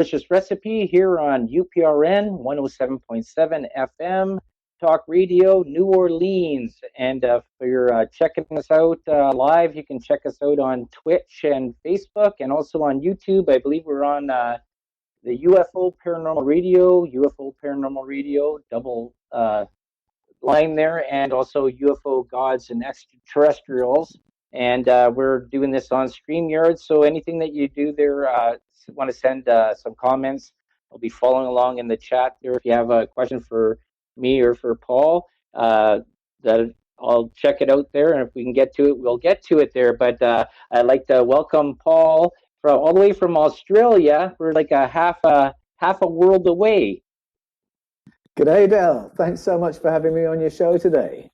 Delicious Recipe here on UPRN 107.7 FM Talk Radio, New Orleans. And for your checking us out live, you can check us out on Twitch and Facebook and also on YouTube. I believe we're on the UFO Paranormal Radio, double line there, and also UFO Gods and Extraterrestrials. And we're doing this on StreamYard. So anything that you do there, want to send some comments, I'll be following along in the chat there. If you have a question for me or for Paul, that I'll check it out there. And if we can get to it, we'll get to it there. But I'd like to welcome Paul from all the way from Australia. We're like a half a world away. G'day, Del. Thanks so much for having me on your show today.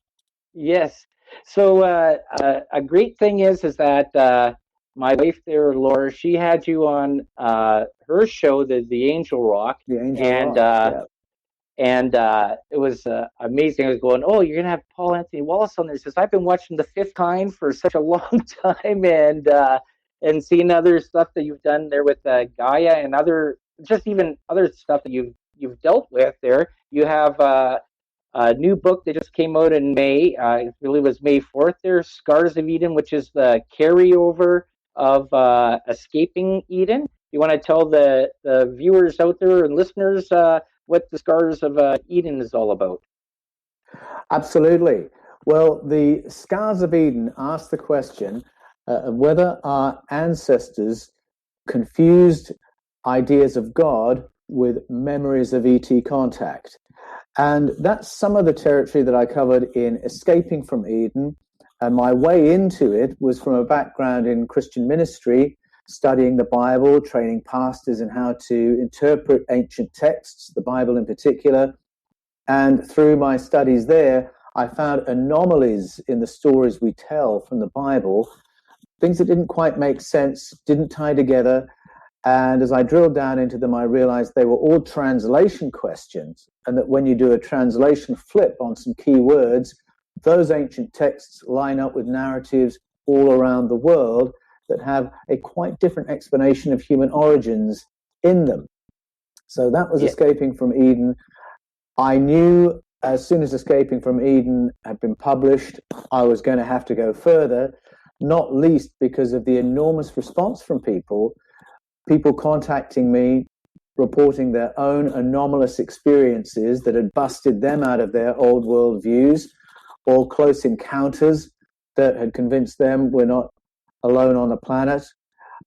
Yes. So a great thing is that my wife there, Laura, she had you on her show, the Angel Rock. The Angel Rock, and it was amazing. I was going, oh, you're gonna have Paul Anthony Wallis on there. He says, I've been watching The Fifth Kind for such a long time, and seeing other stuff that you've done there with Gaia and other stuff that you've dealt with there. You have a new book that just came out in May. It really was May 4th there, Scars of Eden, which is the carryover of Escaping Eden. You want to tell the viewers out there and listeners what the Scars of Eden is all about? Absolutely. Well, the Scars of Eden ask the question of whether our ancestors confused ideas of God with memories of ET contact. And that's some of the territory that I covered in Escaping from Eden. And my way into it was from a background in Christian ministry, studying the Bible, training pastors in how to interpret ancient texts, the Bible in particular. And through my studies there, I found anomalies in the stories we tell from the Bible, things that didn't quite make sense, didn't tie together. And as I drilled down into them, I realized they were all translation questions, and that when you do a translation flip on some key words, those ancient texts line up with narratives all around the world that have a quite different explanation of human origins in them. So that was Escaping from Eden. I knew as soon as Escaping from Eden had been published, I was going to have to go further, not least because of the enormous response from people contacting me, reporting their own anomalous experiences that had busted them out of their old world views, or close encounters that had convinced them we're not alone on the planet.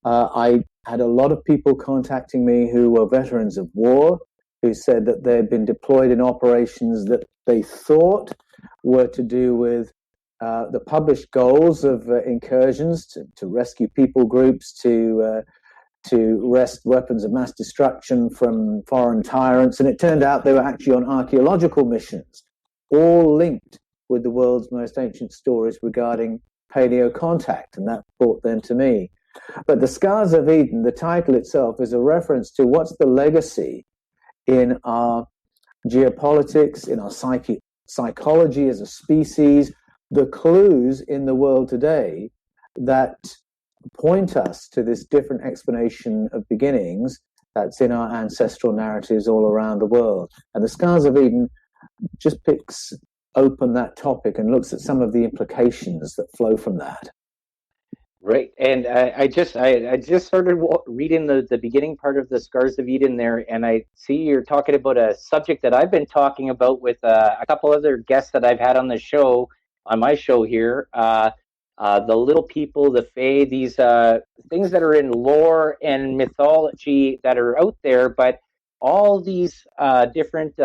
I had a lot of people contacting me who were veterans of war, who said that they had been deployed in operations that they thought were to do with the published goals of incursions to rescue people groups, to wrest weapons of mass destruction from foreign tyrants. And it turned out they were actually on archaeological missions, all linked with the world's most ancient stories regarding paleo contact. And that brought them to me. But the Scars of Eden, the title itself, is a reference to what's the legacy in our geopolitics, in our psychology as a species, the clues in the world today that point us to this different explanation of beginnings that's in our ancestral narratives all around the world. And the Scars of Eden just picks open that topic and looks at some of the implications that flow from that. Right, and I just started reading the beginning part of the Scars of Eden there, and I see you're talking about a subject that I've been talking about with a couple other guests that I've had on the show, on my show here. The little people, the Fae, these things that are in lore and mythology that are out there, but all these different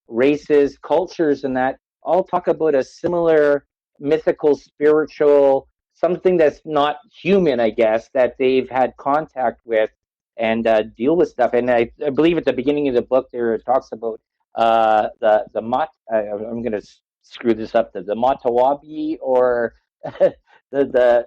races, cultures, and that all talk about a similar mythical, spiritual, something that's not human, I guess, that they've had contact with and deal with stuff. And I believe at the beginning of the book there it talks about the Mat. I'm going to screw this up. The Matawabi, or the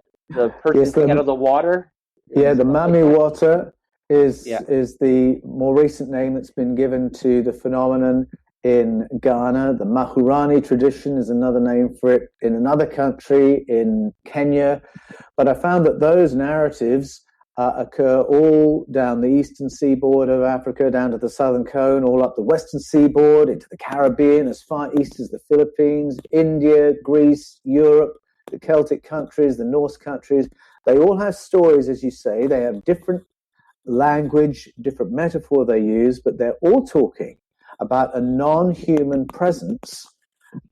person coming out of the water. Yeah, the Mami water is the more recent name that's been given to the phenomenon in Ghana. The Mahurani tradition is another name for it in another country, in Kenya. But I found that those narratives occur all down the eastern seaboard of Africa, down to the southern cone, all up the western seaboard, into the Caribbean, as far east as the Philippines, India, Greece, Europe, the Celtic countries, the Norse countries. They all have stories, as you say. They have different language, different metaphor they use, but they're all talking about a non-human presence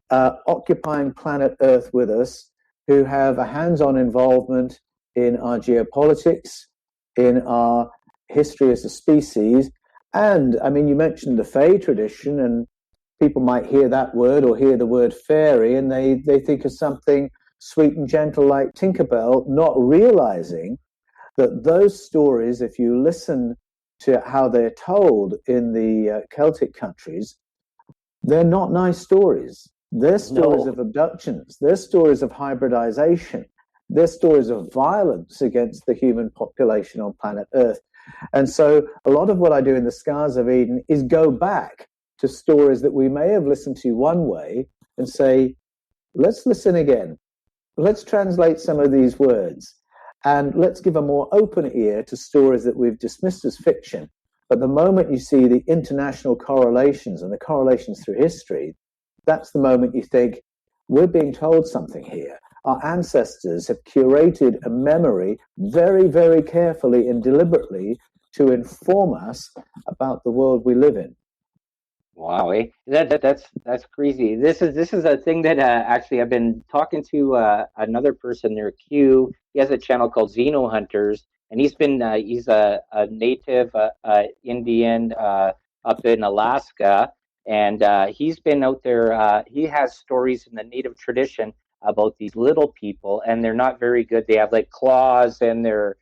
occupying planet Earth with us, who have a hands-on involvement in our geopolitics, in our history as a species. And I mean, you mentioned the Fae tradition, and people might hear that word or hear the word fairy, and they think of something sweet and gentle like Tinkerbell, not realizing that those stories, if you listen to how they're told in the Celtic countries, they're not nice stories. They're stories of abductions. They're stories of hybridization. They're stories of violence against the human population on planet Earth. And so a lot of what I do in the Scars of Eden is go back to stories that we may have listened to one way and say, let's listen again. Let's translate some of these words. And let's give a more open ear to stories that we've dismissed as fiction. But the moment you see the international correlations and the correlations through history, that's the moment you think, we're being told something here. Our ancestors have curated a memory very, very carefully and deliberately to inform us about the world we live in. Wow, that's crazy. This is a thing that actually I've been talking to another person near Q. He has a channel called Xeno Hunters, and he's a native Indian up in Alaska, and he's been out there. He has stories in the native tradition about these little people, and they're not very good. They have like claws, and they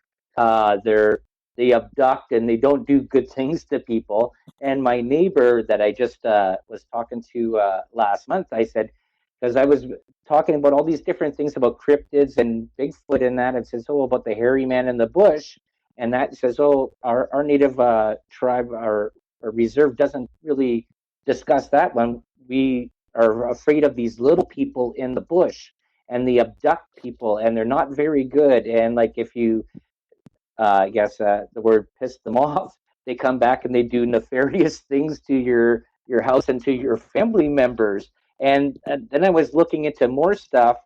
abduct, and they don't do good things to people. And my neighbor that I just was talking to last month, I said, because I was talking about all these different things about cryptids and Bigfoot and that, and says, oh, about the hairy man in the bush. And that says, oh, our native tribe, our reserve doesn't really discuss that one. We are afraid of these little people in the bush, and they abduct people, and they're not very good. And like if you I guess the word pissed them off, they come back and they do nefarious things to your house and to your family members. And then I was looking into more stuff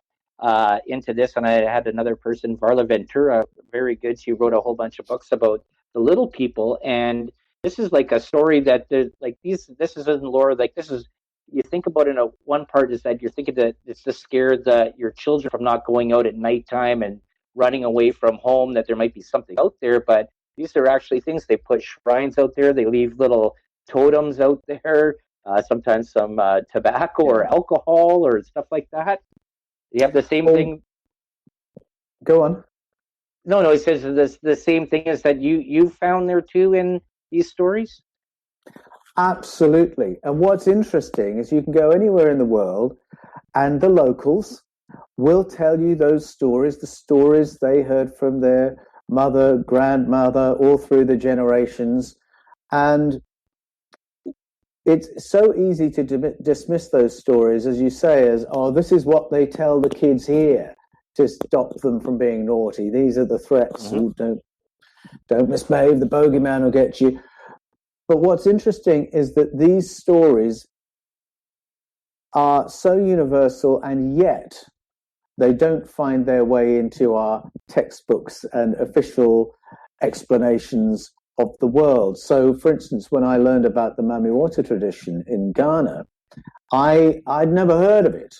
into this, and I had another person, Varla Ventura, very good. She wrote a whole bunch of books about the little people, and this is like a story that like these. This is in lore. Like this is, you think about it. In a one part is that you're thinking that it's to scare your children from not going out at nighttime and running away from home, that there might be something out there, but these are actually things. They put shrines out there, they leave little totems out there, sometimes some tobacco or alcohol or stuff like that. You have the same thing. Go on. No, it says the same thing is that you found there too in these stories. Absolutely. And what's interesting is you can go anywhere in the world and the locals will tell you those stories, the stories they heard from their mother, grandmother, all through the generations. And it's so easy to dismiss those stories, as you say, as, oh, this is what they tell the kids here to stop them from being naughty. These are the threats. Mm-hmm. Don't misbehave, the bogeyman will get you. But what's interesting is that these stories are so universal, and yet they don't find their way into our textbooks and official explanations of the world. So, for instance, when I learned about the Mamiwata tradition in Ghana, I'd never heard of it.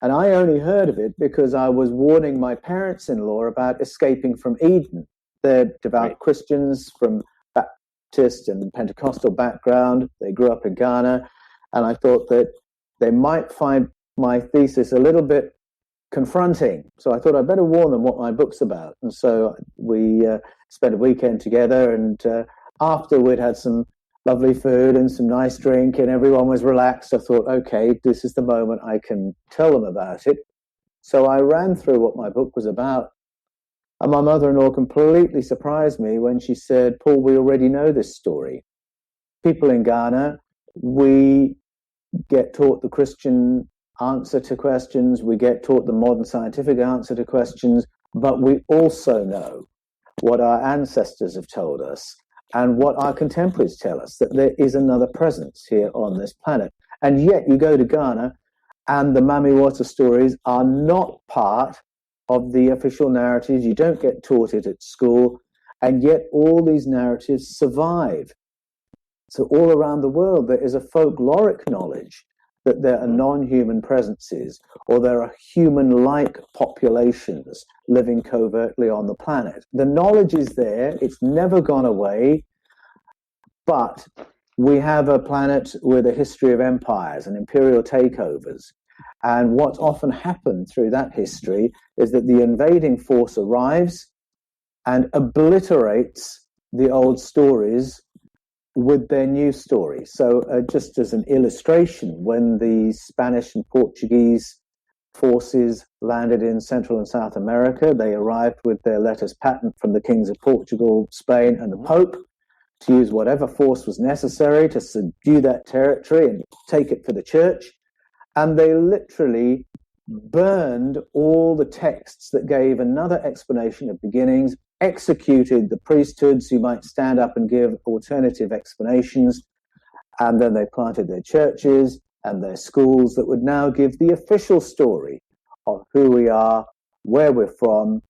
And I only heard of it because I was warning my parents-in-law about escaping from Eden. They're devout Christians from Baptist and Pentecostal background. They grew up in Ghana. And I thought that they might find my thesis a little bit confronting. So I thought I'd better warn them what my book's about. And so we spent a weekend together, and after we'd had some lovely food and some nice drink and everyone was relaxed, I thought, okay, this is the moment I can tell them about it. So I ran through what my book was about. And my mother-in-law completely surprised me when she said, Paul, we already know this story. People in Ghana, we get taught the Christian answer to questions, we get taught the modern scientific answer to questions, but we also know what our ancestors have told us, and what our contemporaries tell us, that there is another presence here on this planet. And yet you go to Ghana and the Mamiwata stories are not part of the official narratives. You don't get taught it at school, and yet all these narratives survive. So all around the world, there is a folkloric knowledge that there are non-human presences, or there are human-like populations living covertly on the planet. The knowledge is there, it's never gone away, but we have a planet with a history of empires and imperial takeovers. And what's often happened through that history is that the invading force arrives and obliterates the old stories with their new story. So just as an illustration, when the Spanish and Portuguese forces landed in Central and South America, they arrived with their letters patent from the kings of Portugal, Spain, and the Pope to use whatever force was necessary to subdue that territory and take it for the church. And they literally burned all the texts that gave another explanation of beginnings, executed the priesthoods who might stand up and give alternative explanations, and then they planted their churches and their schools that would now give the official story of who we are, where we're from,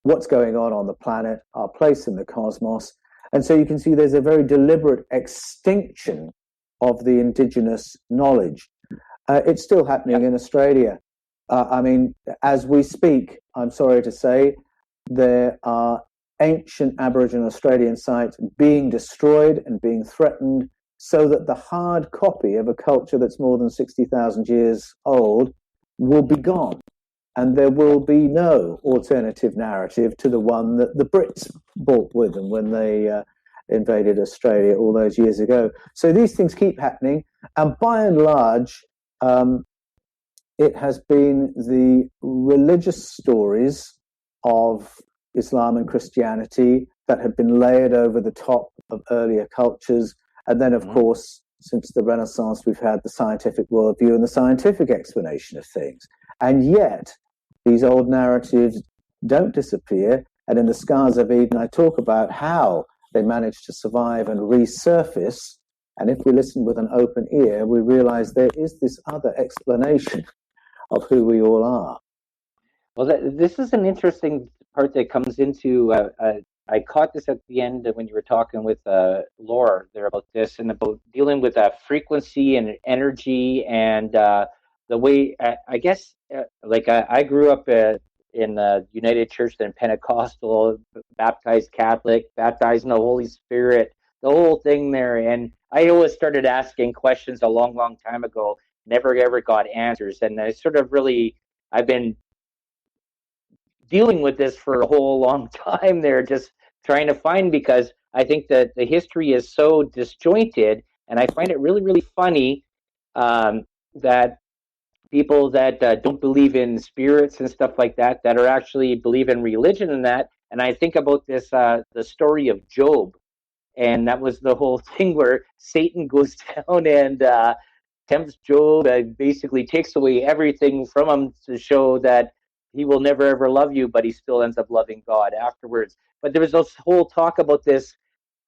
what's going on the planet, our place in the cosmos. And so you can see there's a very deliberate extinction of the indigenous knowledge. It's still happening in Australia. I mean, as we speak, I'm sorry to say, there are ancient Aboriginal Australian sites being destroyed and being threatened so that the hard copy of a culture that's more than 60,000 years old will be gone. And there will be no alternative narrative to the one that the Brits brought with them when they invaded Australia all those years ago. So these things keep happening. And by and large, it has been the religious stories of Islam and Christianity that have been layered over the top of earlier cultures. And then, of course, since the Renaissance, we've had the scientific worldview and the scientific explanation of things. And yet, these old narratives don't disappear. And in the Scars of Eden, I talk about how they managed to survive and resurface. And if we listen with an open ear, we realize there is this other explanation of who we all are. Well, this is an interesting part that comes into. I caught this at the end when you were talking with Laura there about this and about dealing with frequency and energy and the way I guess I grew up in the United Church, then Pentecostal, baptized Catholic, baptized in the Holy Spirit, the whole thing there. And I always started asking questions a long, long time ago, never ever got answers. And I sort of really, I've been dealing with this for a whole long time there, just trying to find, because I think that the history is so disjointed, and I find it really, really funny that people that don't believe in spirits and stuff like that, that are actually believe in religion and that. And I think about this, the story of Job, and that was the whole thing where Satan goes down and tempts Job, basically takes away everything from him to show that he will never ever love you, but he still ends up loving God afterwards. But there was this whole talk about this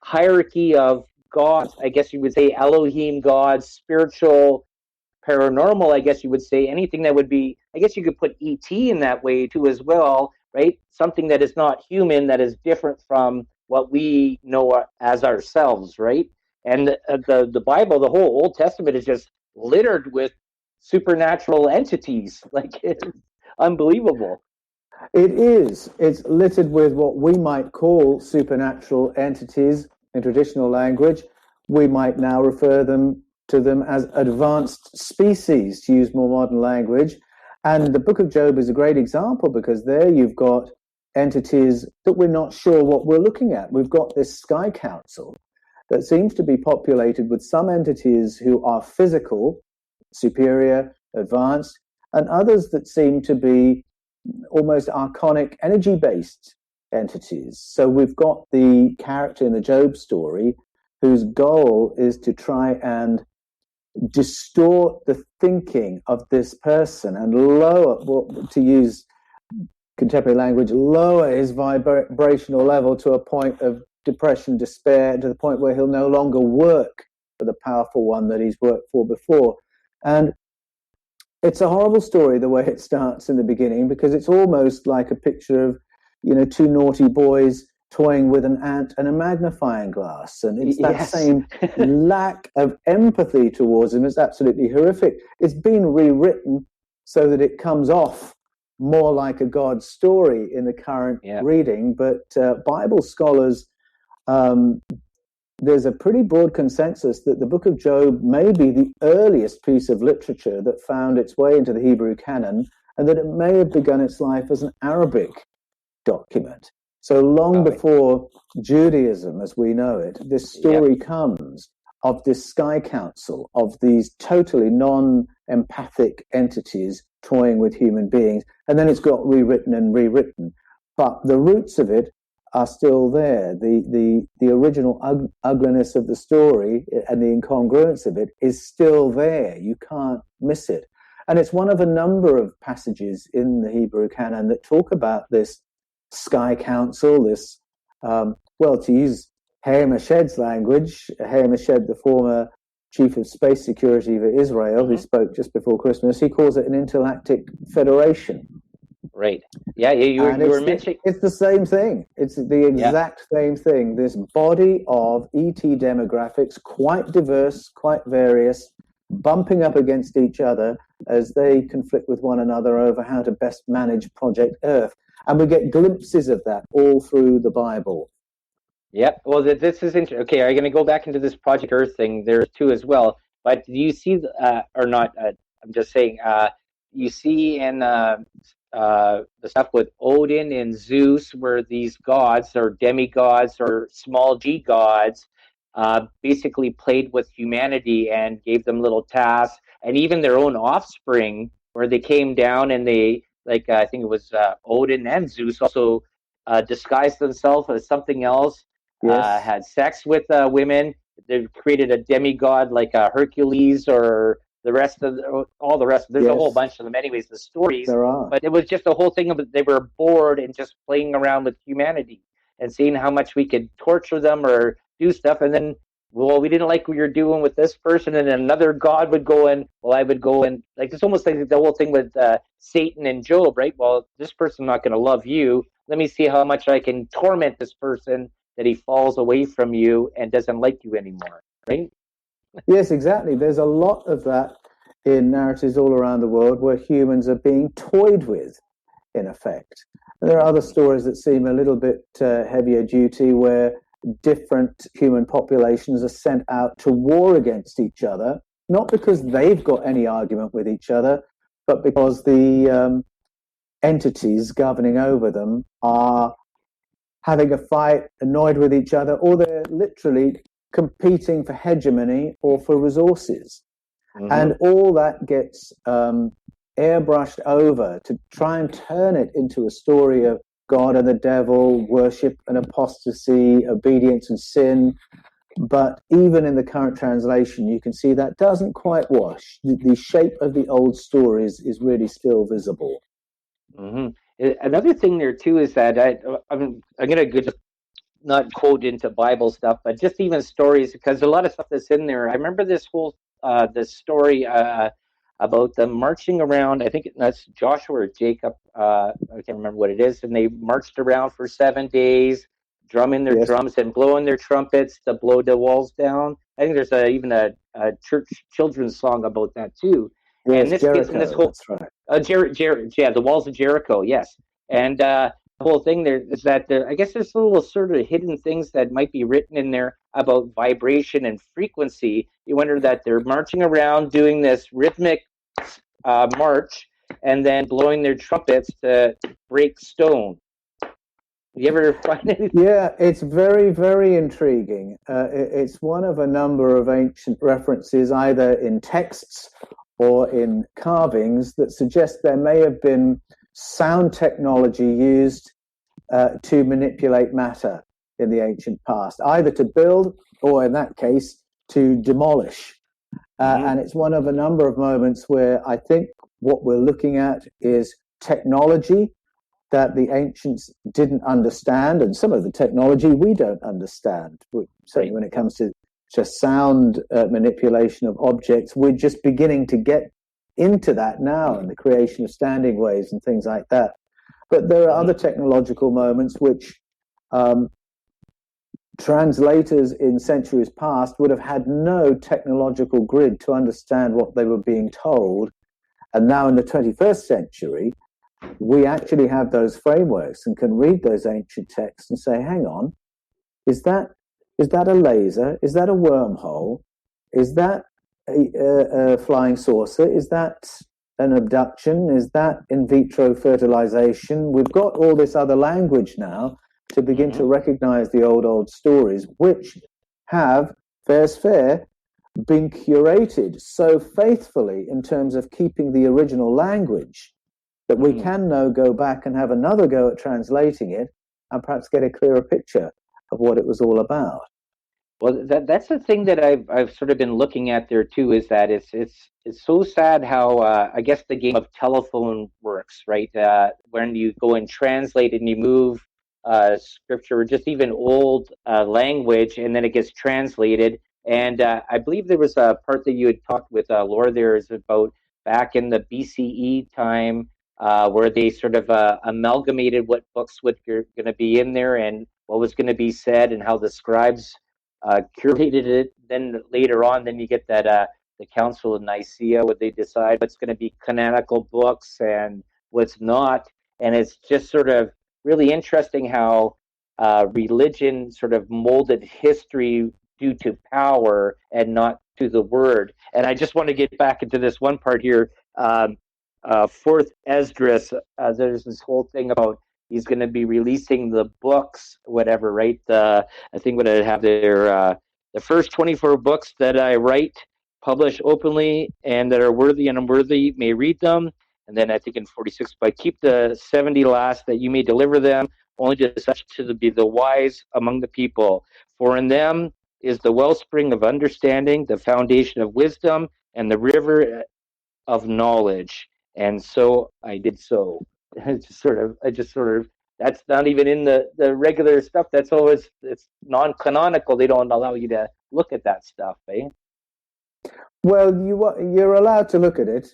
hierarchy of gods, I guess you would say Elohim gods, spiritual, paranormal, I guess you would say, anything that would be, I guess you could put ET in that way too as well, right? Something that is not human, that is different from what we know as ourselves, right? And the Bible, the whole Old Testament is just littered with supernatural entities. Like, it's unbelievable. It is. It's littered with what we might call supernatural entities in traditional language. We might now refer to them as advanced species, to use more modern language. And the Book of Job is a great example, because there you've got entities that we're not sure what we're looking at. We've got this sky council that seems to be populated with some entities who are physical, superior, advanced, and others that seem to be almost archonic, energy-based entities. So we've got the character in the Job story whose goal is to try and distort the thinking of this person and lower, to use contemporary language, lower his vibrational level to a point of depression, despair, to the point where he'll no longer work for the powerful one that he's worked for before. And it's a horrible story the way it starts in the beginning, because it's almost like a picture of, two naughty boys toying with an ant and a magnifying glass. And it's that same lack of empathy towards him. It's absolutely horrific. It's been rewritten so that it comes off more like a God story in the current reading. But Bible scholars, there's a pretty broad consensus that the book of Job may be the earliest piece of literature that found its way into the Hebrew canon, and that it may have begun its life as an Arabic document. So long before Judaism as we know it, this story comes of this sky council, of these totally non-empathic entities toying with human beings, and then it's got rewritten and rewritten. But the roots of it are still there. The original ugliness of the story and the incongruence of it is still there. You can't miss it. And it's one of a number of passages in the Hebrew canon that talk about this sky council, this, to use Haim Eshed's language, Haim Eshed, the former chief of space security for Israel, who spoke just before Christmas, he calls it an intergalactic federation. Right. Yeah, you were mentioning... It's the same thing. It's the exact same thing. This body of ET demographics, quite diverse, quite various, bumping up against each other as they conflict with one another over how to best manage Project Earth. And we get glimpses of that all through the Bible. Yep. Well, this is interesting. Okay, are you going to go back into this Project Earth thing? There's two as well. But do you see, or not, I'm just saying, you see in the stuff with Odin and Zeus, where these gods or demigods or small g gods basically played with humanity and gave them little tasks, and even their own offspring, where they came down and they, like I think it was Odin and Zeus also disguised themselves as something else, had sex with women. They created a demigod like Hercules or the rest of all the rest. There's a whole bunch of them. Anyways, the stories. There are. But it was just a whole thing of they were bored and just playing around with humanity and seeing how much we could torture them or do stuff. And then, well, we didn't like what you're doing with this person. And then another god would go in. Well, I would go in. Like, it's almost like the whole thing with Satan and Job, right? Well, this person's not going to love you. Let me see how much I can torment this person that he falls away from you and doesn't like you anymore, right? Yes, exactly. There's a lot of that in narratives all around the world where humans are being toyed with, in effect. And there are other stories that seem a little bit heavier duty, where different human populations are sent out to war against each other, not because they've got any argument with each other, but because the entities governing over them are having a fight, annoyed with each other, or they're literally competing for hegemony or for resources. And all that gets airbrushed over to try and turn it into a story of God and the devil, worship and apostasy, obedience and sin. But even in the current translation, you can see that doesn't quite wash. The shape of the old stories is really still visible. Another thing there too is that I'm going to just not quote into Bible stuff, but just even stories, because a lot of stuff that's in there. I remember this whole this story about them marching around. I think that's Joshua or Jacob. I can't remember what it is. And they marched around for 7 days, drumming their drums and blowing their trumpets to blow the walls down. I think there's even a church children's song about that too. Yes, and this Jericho, this whole, that's right. yeah, the walls of Jericho, yes. And the whole thing there is that I guess there's little sort of hidden things that might be written in there about vibration and frequency. You wonder that they're marching around doing this rhythmic march and then blowing their trumpets to break stone. You ever find anything? Yeah, it's very, very intriguing. It's one of a number of ancient references, either in texts or in carvings, that suggest there may have been sound technology used to manipulate matter in the ancient past, either to build or, in that case, to demolish. And it's one of a number of moments where I think what we're looking at is technology that the ancients didn't understand, and some of the technology we don't understand. Certainly when it comes to just sound manipulation of objects, we're just beginning to get into that now, and the creation of standing waves and things like that. But there are other technological moments which translators in centuries past would have had no technological grid to understand what they were being told. And now in the 21st century, we actually have those frameworks and can read those ancient texts and say, hang on, is that a laser? Is that a wormhole? Is that a flying saucer? Is that an abduction? Is that in vitro fertilization? We've got all this other language now to begin to recognize the old stories, which have, fair's fair, been curated so faithfully in terms of keeping the original language that we can now go back and have another go at translating it and perhaps get a clearer picture of what it was all about. Well, that's the thing that I've sort of been looking at there too, is that it's so sad how I guess the game of telephone works, right? When you go and translate and you move scripture or just even old language, and then it gets translated. And I believe there was a part that you had talked with Laura there is about back in the BCE time, where they sort of amalgamated what books were going to be in there and what was going to be said, and how the scribes curated it. Then later on, then you get that the Council of Nicaea, where they decide what's going to be canonical books and what's not. And it's just sort of really interesting how religion sort of molded history due to power and not to the word. And I just want to get back into this one part here. Fourth Esdras, there's this whole thing about he's going to be releasing the books, whatever, right? I think what I have there, the first 24 books that I write, publish openly, and that are worthy and unworthy may read them. And then I think in 46, but keep the 70 last, that you may deliver them only to such to be the wise among the people. For in them is the wellspring of understanding, the foundation of wisdom, and the river of knowledge. And so I did so. I just sort of, that's not even in the regular stuff. That's always, it's non-canonical. They don't allow you to look at that stuff, eh? Well, you're allowed to look at it,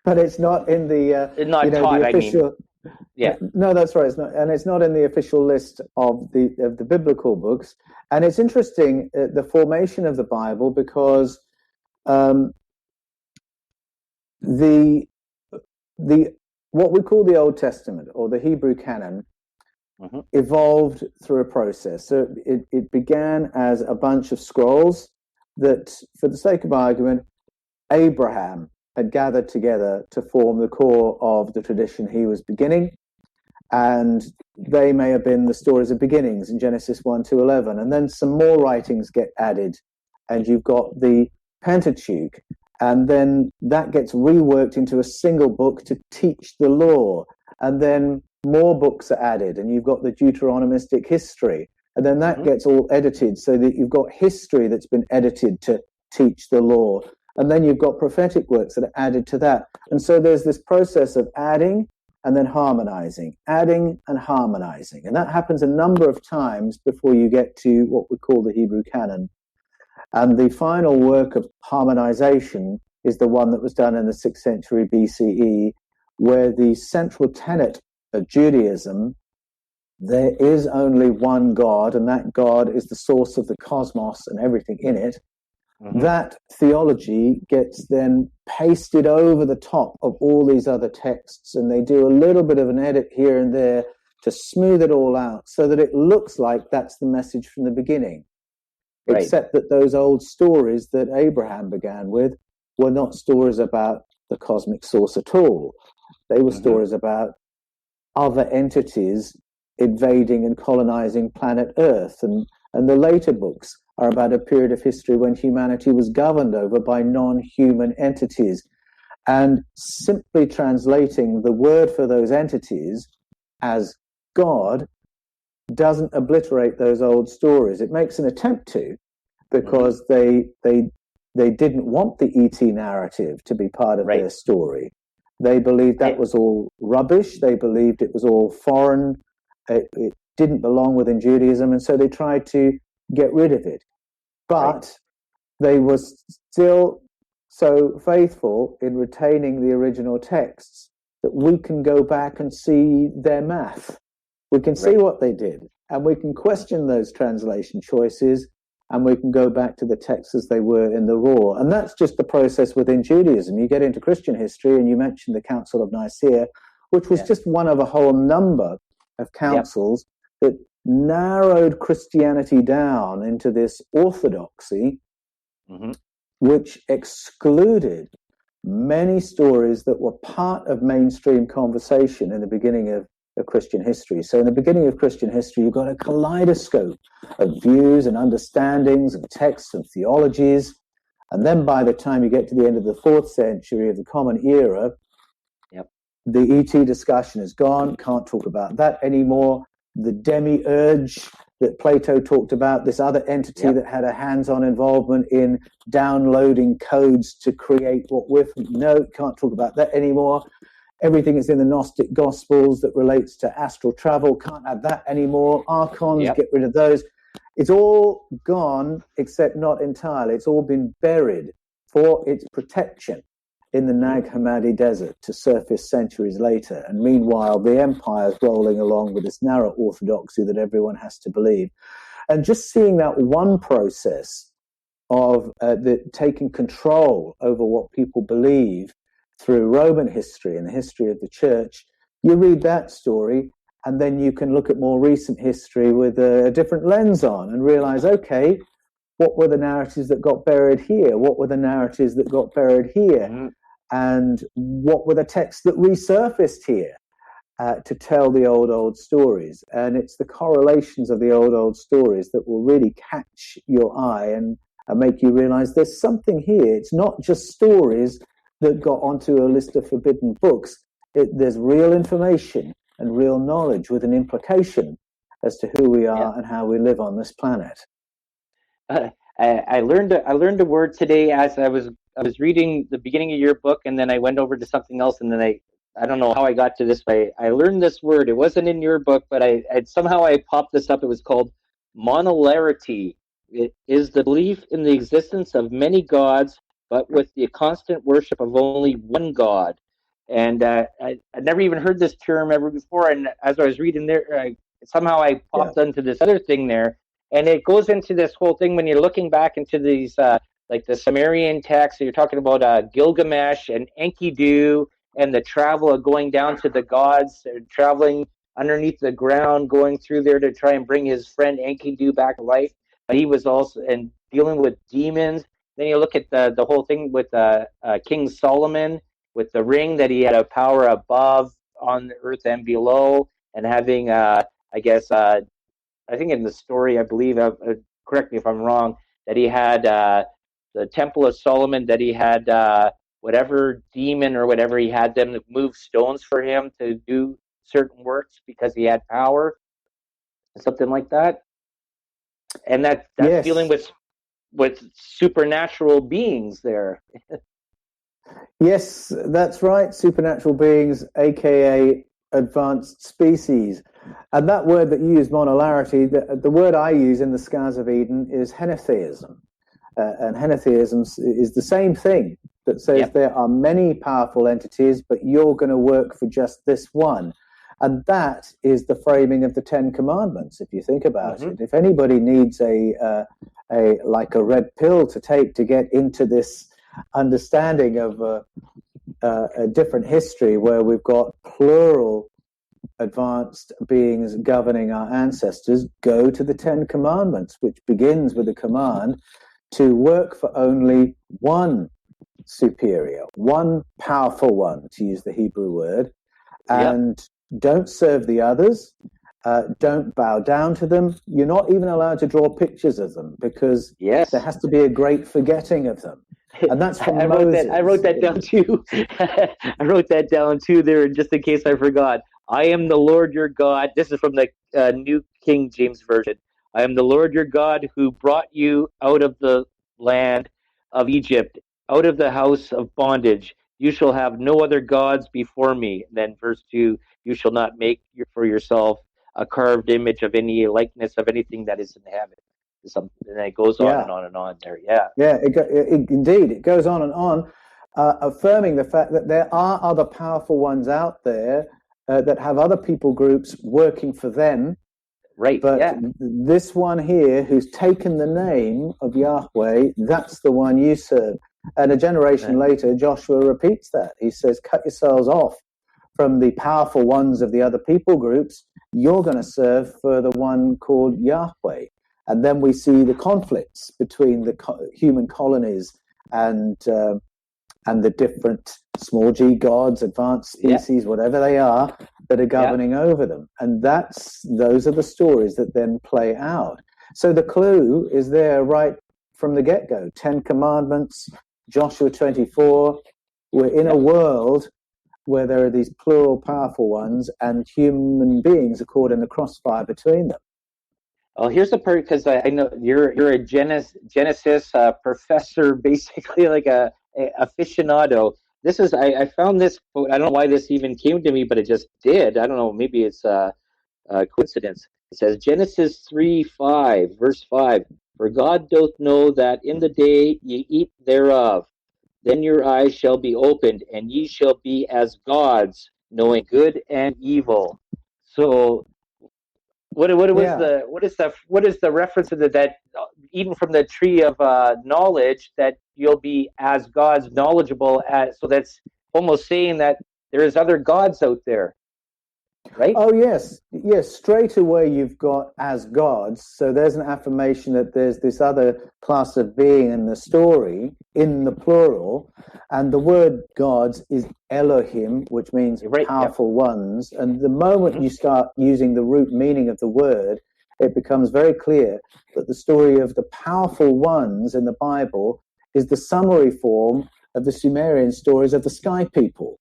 but it's not in the not taught, the official. I mean. Yeah. No, that's right. It's not, and it's not in the official list of the biblical books. And it's interesting the formation of the Bible, because the what we call the Old Testament, or the Hebrew canon, evolved through a process. So it began as a bunch of scrolls that, for the sake of argument, Abraham had gathered together to form the core of the tradition he was beginning. And they may have been the stories of beginnings in Genesis 1-11. And then some more writings get added, and you've got the Pentateuch. And then that gets reworked into a single book to teach the law. And then more books are added, and you've got the Deuteronomistic history. And then that gets all edited so that you've got history that's been edited to teach the law. And then you've got prophetic works that are added to that. And so there's this process of adding and then harmonizing, adding and harmonizing. And that happens a number of times before you get to what we call the Hebrew canon. And the final work of harmonization is the one that was done in the 6th century BCE, where the central tenet of Judaism, there is only one God, and that God is the source of the cosmos and everything in it. That theology gets then pasted over the top of all these other texts, and they do a little bit of an edit here and there to smooth it all out so that it looks like that's the message from the beginning. Right. Except that those old stories that Abraham began with were not stories about the cosmic source at all. They were stories about other entities invading and colonizing planet Earth. And the later books are about a period of history when humanity was governed over by non-human entities. And simply translating the word for those entities as God doesn't obliterate those old stories. It makes an attempt to, because they didn't want the ET narrative to be part of their story. They believed that was all rubbish. They believed it was all foreign. It didn't belong within Judaism, and so they tried to get rid of it. But they were still so faithful in retaining the original texts that we can go back and see their math. We can see what they did, and we can question those translation choices, and we can go back to the texts as they were in the raw. And that's just the process within Judaism. You get into Christian history, and you mentioned the Council of Nicaea, which was just one of a whole number of councils that narrowed Christianity down into this orthodoxy, which excluded many stories that were part of mainstream conversation in the beginning of Christian history. So in the beginning of Christian history, you've got a kaleidoscope of views and understandings and texts and theologies. And then by the time you get to the end of the 4th century of the Common Era, the ET discussion is gone, can't talk about that anymore. The demiurge that Plato talked about, this other entity that had a hands-on involvement in downloading codes to create what can't talk about that anymore. Everything is in the Gnostic Gospels that relates to astral travel, can't add that anymore. Archons, get rid of those. It's all gone, except not entirely. It's all been buried for its protection in the Nag Hammadi desert to surface centuries later. And meanwhile, the empire's rolling along with this narrow orthodoxy that everyone has to believe. And just seeing that one process of taking control over what people believe through Roman history and the history of the church, you read that story, and then you can look at more recent history with a different lens on and realize, okay, what were the narratives that got buried here? What were the narratives that got buried here? And what were the texts that resurfaced here to tell the old stories? And it's the correlations of the old stories that will really catch your eye and make you realize there's something here. It's not just stories that got onto a list of forbidden books. There's real information and real knowledge with an implication as to who we are and how we live on this planet. I learned a word today as I was reading the beginning of your book, and then I went over to something else, and then I don't know how I got to this, but I learned this word. It wasn't in your book, but I somehow I popped this up. It was called monolarity. It is the belief in the existence of many gods, but with the constant worship of only one God. And I never even heard this term ever before. And as I was reading there, somehow I popped onto this other thing there. And it goes into this whole thing when you're looking back into these, like the Sumerian texts. You're talking about Gilgamesh and Enkidu and the travel of going down to the gods, traveling underneath the ground, going through there to try and bring his friend Enkidu back to life. But he was also and dealing with demons. Then you look at the whole thing with King Solomon, with the ring that he had a power above on the earth and below, and having, I think in the story, I believe, correct me if I'm wrong, that he had the Temple of Solomon, that he had whatever demon or whatever, he had them move stones for him to do certain works because he had power, something like that. And that's dealing with supernatural beings there. Yes, that's right. Supernatural beings, aka advanced species. And that word that you use, monolarity, the word I use in the Scars of Eden is henotheism. And henotheism is the same thing that says there are many powerful entities, but you're going to work for just this one. And that is the framing of the Ten Commandments, if you think about it. If anybody needs a red pill to take to get into this understanding of a different history where we've got plural advanced beings governing our ancestors, go to the Ten Commandments, which begins with a command to work for only one superior, one powerful one, to use the Hebrew word, and don't serve the others, don't bow down to them. You're not even allowed to draw pictures of them because there has to be a great forgetting of them. And that's from Moses. I wrote that down too. I wrote that down too there just in case I forgot. I am the Lord your God. This is from the New King James Version. I am the Lord your God who brought you out of the land of Egypt, out of the house of bondage. you shall have no other gods before me. And then verse 2, you shall not make for yourself a carved image of any likeness of anything that is in heaven. Something, and it goes on Yeah, and on and on there. Yeah. yeah, indeed, it goes on, affirming the fact that there are other powerful ones out there that have other people groups working for them. Right. But Yeah. this one here, who's taken the name of Yahweh, that's the one you serve. And a generation later, Joshua repeats that. He says, cut yourselves off from the powerful ones of the other people groups. You're going to serve for the one called Yahweh. And then we see the conflicts between the human colonies and the different small g gods, advanced species, whatever they are, that are governing over them. And those are the stories that then play out. So the clue is there right from the get-go. 10 Commandments, Joshua 24. We're in a world where there are these plural powerful ones, and human beings are caught in the crossfire between them. Well, here's the part, because I know you're a Genesis professor, basically like a aficionado. This is I found this quote. I don't know why this even came to me, but it just did. I don't know. Maybe it's a coincidence. It says Genesis 3:5, verse 5. For God doth know that in the day ye eat thereof, then your eyes shall be opened, and ye shall be as gods, knowing good and evil. So what is the reference to that even from the tree of knowledge that you'll be as gods knowledgeable as, so that's almost saying that there is other gods out there, right? Oh, yes. Straight away you've got as gods. So there's an affirmation that there's this other class of being in the story, in the plural. And the word gods is Elohim, which means powerful ones. And the moment you start using the root meaning of the word, it becomes very clear that the story of the powerful ones in the Bible is the summary form of the Sumerian stories of the sky people.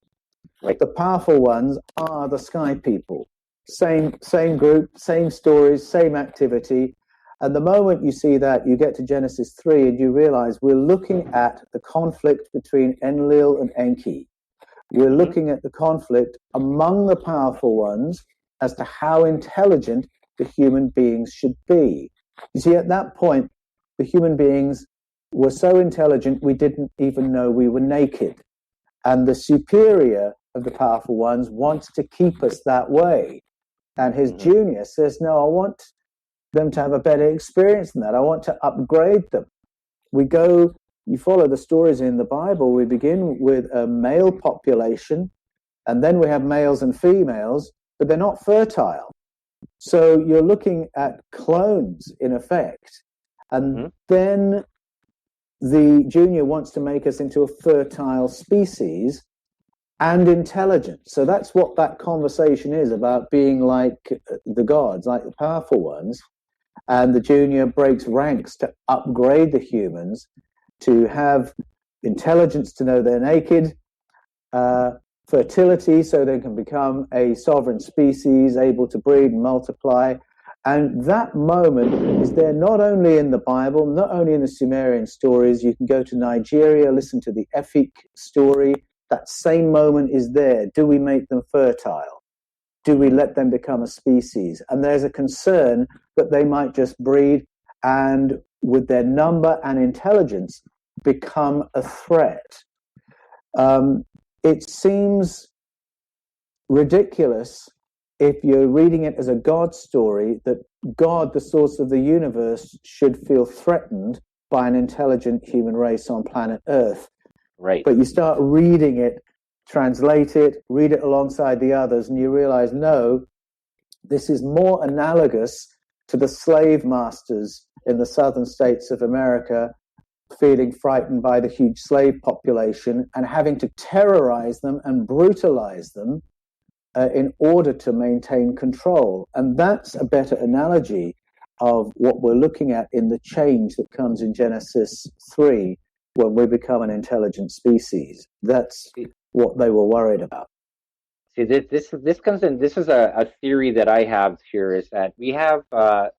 Right. The powerful ones are the sky people. Same group, same stories, same activity. And the moment you see that, you get to Genesis 3 and you realize we're looking at the conflict between Enlil and Enki. We're looking at the conflict among the powerful ones as to how intelligent the human beings should be. You see, at that point, the human beings were so intelligent we didn't even know we were naked. And the superior of the powerful ones wants to keep us that way. And his junior says, no, I want them to have a better experience than that. I want to upgrade them. You follow the stories in the Bible. We begin with a male population, and then we have males and females, but they're not fertile. So you're looking at clones in effect. And then the junior wants to make us into a fertile species and intelligent. So that's what that conversation is about, being like the gods, like the powerful ones. And the junior breaks ranks to upgrade the humans to have intelligence to know they're naked, fertility so they can become a sovereign species, able to breed and multiply. And that moment is there not only in the Bible, not only in the Sumerian stories. You can go to Nigeria, listen to the Efik story. That same moment is there. Do we make them fertile? Do we let them become a species? And there's a concern that they might just breed and, with their number and intelligence, become a threat. It seems ridiculous if you're reading it as a God story that God, the source of the universe, should feel threatened by an intelligent human race on planet Earth. Right. But you start reading it, translate it, read it alongside the others, and you realize, no, this is more analogous to the slave masters in the southern states of America feeling frightened by the huge slave population and having to terrorize them and brutalize them in order to maintain control. And that's a better analogy of what we're looking at in the change that comes in Genesis 3 when we become an intelligent species. That's what they were worried about. See, this comes in. This is a theory that I have here, is that we have,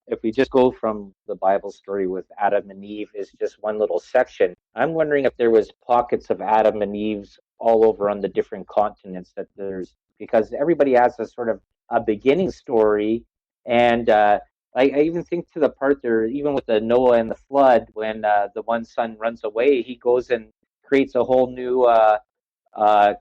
if we just go from the Bible story with Adam and Eve is just one little section. I'm wondering if there was pockets of Adam and Eve's all over on the different continents that there's, because everybody has a sort of a beginning story. And I even think to the part there, even with the Noah and the flood, when the one son runs away, he goes and creates a whole new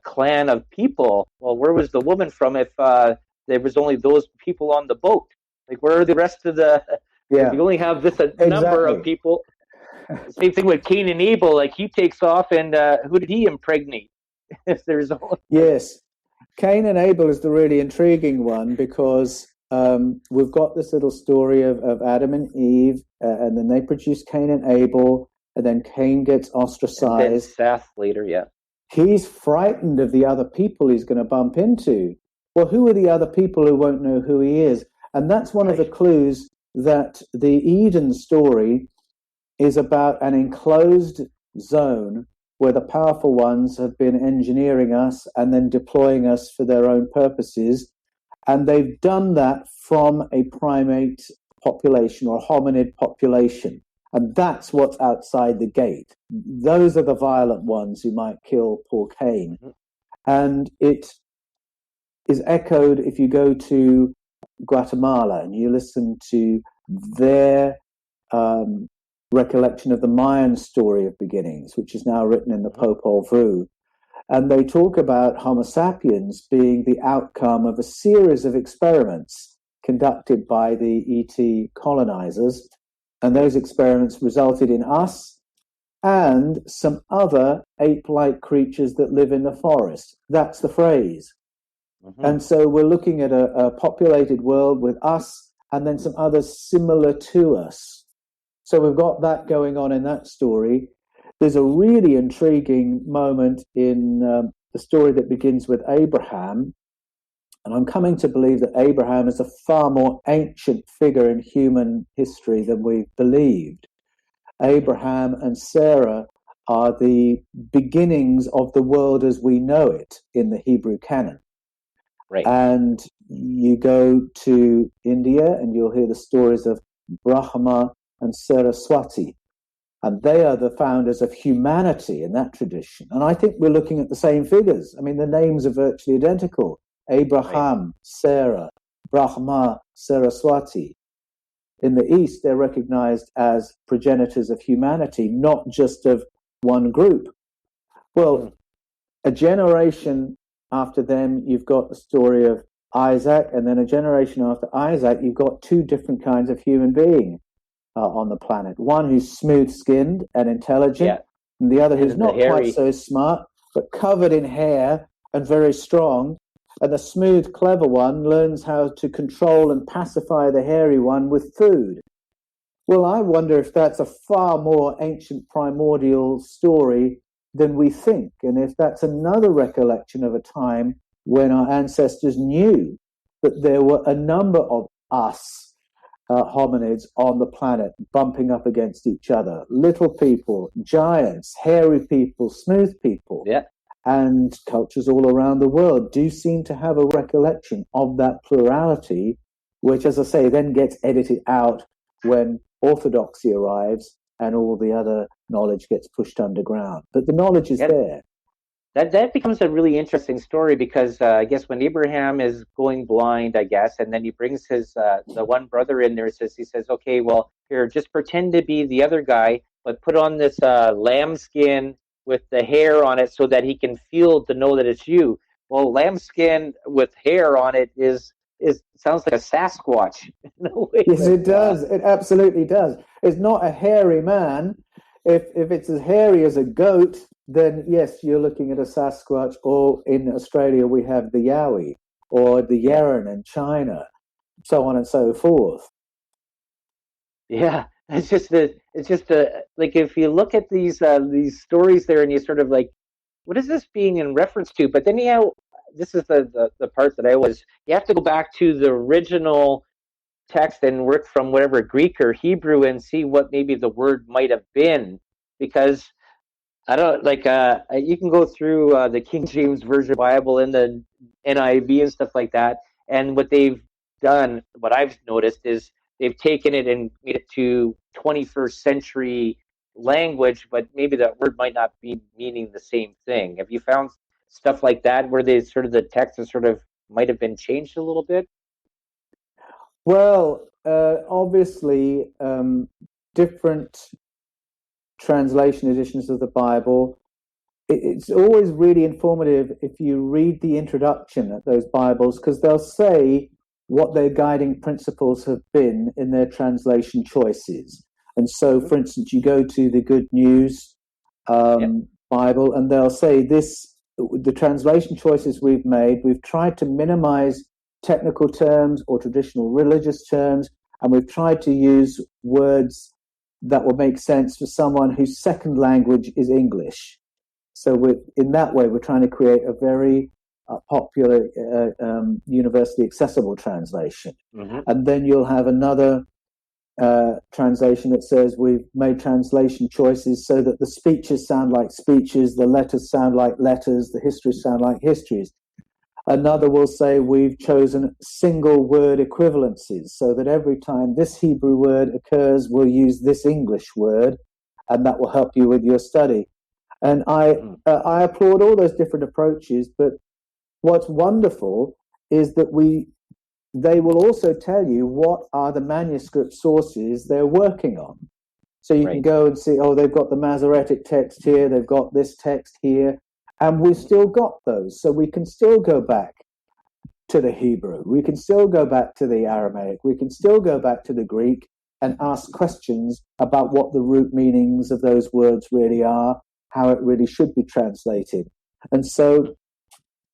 clan of people. Well, where was the woman from if there was only those people on the boat? Like, where are the rest of the? If Yeah, you only have this a number of exactly. people. Same thing with Cain and Abel. Like, he takes off, and who did he impregnate? If there's only like, Yes. Cain and Abel is the really intriguing one because we've got this little story of Adam and Eve, and then they produce Cain and Abel, and then Cain gets and then ostracized. Seth later, yeah. He's frightened of the other people he's going to bump into. Well, who are the other people who won't know who he is? And that's one of the Right. clues that the Eden story is about an enclosed zone where the powerful ones have been engineering us and then deploying us for their own purposes. And they've done that from a primate population or hominid population. And that's what's outside the gate. Those are the violent ones who might kill poor Cain. Mm-hmm. And it is echoed if you go to Guatemala and you listen to their recollection of the Mayan story of beginnings, which is now written in the Mm-hmm. Popol Vuh. And they talk about Homo sapiens being the outcome of a series of experiments conducted by the ET colonizers. And those experiments resulted in us and some other ape-like creatures that live in the forest. That's the phrase. Mm-hmm. And so we're looking at a populated world with us and then some others similar to us. So we've got that going on in that story. There's a really intriguing moment in the story that begins with Abraham. And I'm coming to believe that Abraham is a far more ancient figure in human history than we believed. Abraham and Sarah are the beginnings of the world as we know it in the Hebrew canon. Right. And you go to India and you'll hear the stories of Brahma and Saraswati. And they are the founders of humanity in that tradition. And I think we're looking at the same figures. I mean, the names are virtually identical. Abraham, Right. Sarah, Brahma, Saraswati. In the East, they're recognized as progenitors of humanity, not just of one group. Well, Mm-hmm. a generation after them, you've got the story of Isaac, and then a generation after Isaac, you've got two different kinds of human being on the planet. One who's smooth-skinned and intelligent, Yeah. and the other who's And the not quite hairy. so smart, but covered in hair and very strong. And the smooth, clever one learns how to control and pacify the hairy one with food. Well, I wonder if that's a far more ancient primordial story than we think, and if that's another recollection of a time when our ancestors knew that there were a number of us hominids on the planet bumping up against each other. Little people, giants, hairy people, smooth people. Yeah. And cultures all around the world do seem to have a recollection of that plurality, which, as I say, then gets edited out when orthodoxy arrives and all the other knowledge gets pushed underground. But the knowledge is Yeah. there. That becomes a really interesting story because I guess when Abraham is going blind, I guess, and then he brings his the one brother in there. He says, okay, well, here, just pretend to be the other guy, but put on this lambskin with the hair on it so that he can feel to know that it's you. Well, lambskin with hair on it is sounds like a Sasquatch in a way. Yes, With it does. It absolutely does. It's not a hairy man. If it's as hairy as a goat, then yes, you're looking at a Sasquatch. Or in Australia, we have the Yowie or the yeah. Yeren in China, so on and so forth. Yeah, it's just the like if you look at these stories there and you sort of like, what is this being in reference to? But then this is the part that I was you have to go back to the original text and work from whatever Greek or Hebrew and see what maybe the word might have been, because I don't like you can go through the King James Version Bible and the NIV and stuff like that, and what they've done, what I've noticed is they've taken it and made it to 21st century language, but maybe that word might not be meaning the same thing. Have you found stuff like that, where they sort of the text is sort of might have been changed a little bit? Well, obviously, different translation editions of the Bible. It's always really informative if you read the introduction at those Bibles, because they'll say what their guiding principles have been in their translation choices. And so, for instance, you go to the Good News Bible, and they'll say the translation choices we've made, we've tried to minimize technical terms or traditional religious terms, and we've tried to use words that will make sense for someone whose second language is English. So in that way, we're trying to create a very popular, university accessible translation. Mm-hmm. And then you'll have another translation that says we've made translation choices so that the speeches sound like speeches, the letters sound like letters, the histories sound like histories. Another will say we've chosen single word equivalencies so that every time this Hebrew word occurs, we'll use this English word, and that will help you with your study. And I applaud all those different approaches, but what's wonderful is that they will also tell you what are the manuscript sources they're working on. So you can go and see, they've got the Masoretic text here, they've got this text here, and we've still got those. So we can still go back to the Hebrew, we can still go back to the Aramaic, we can still go back to the Greek and ask questions about what the root meanings of those words really are, how it really should be translated. And so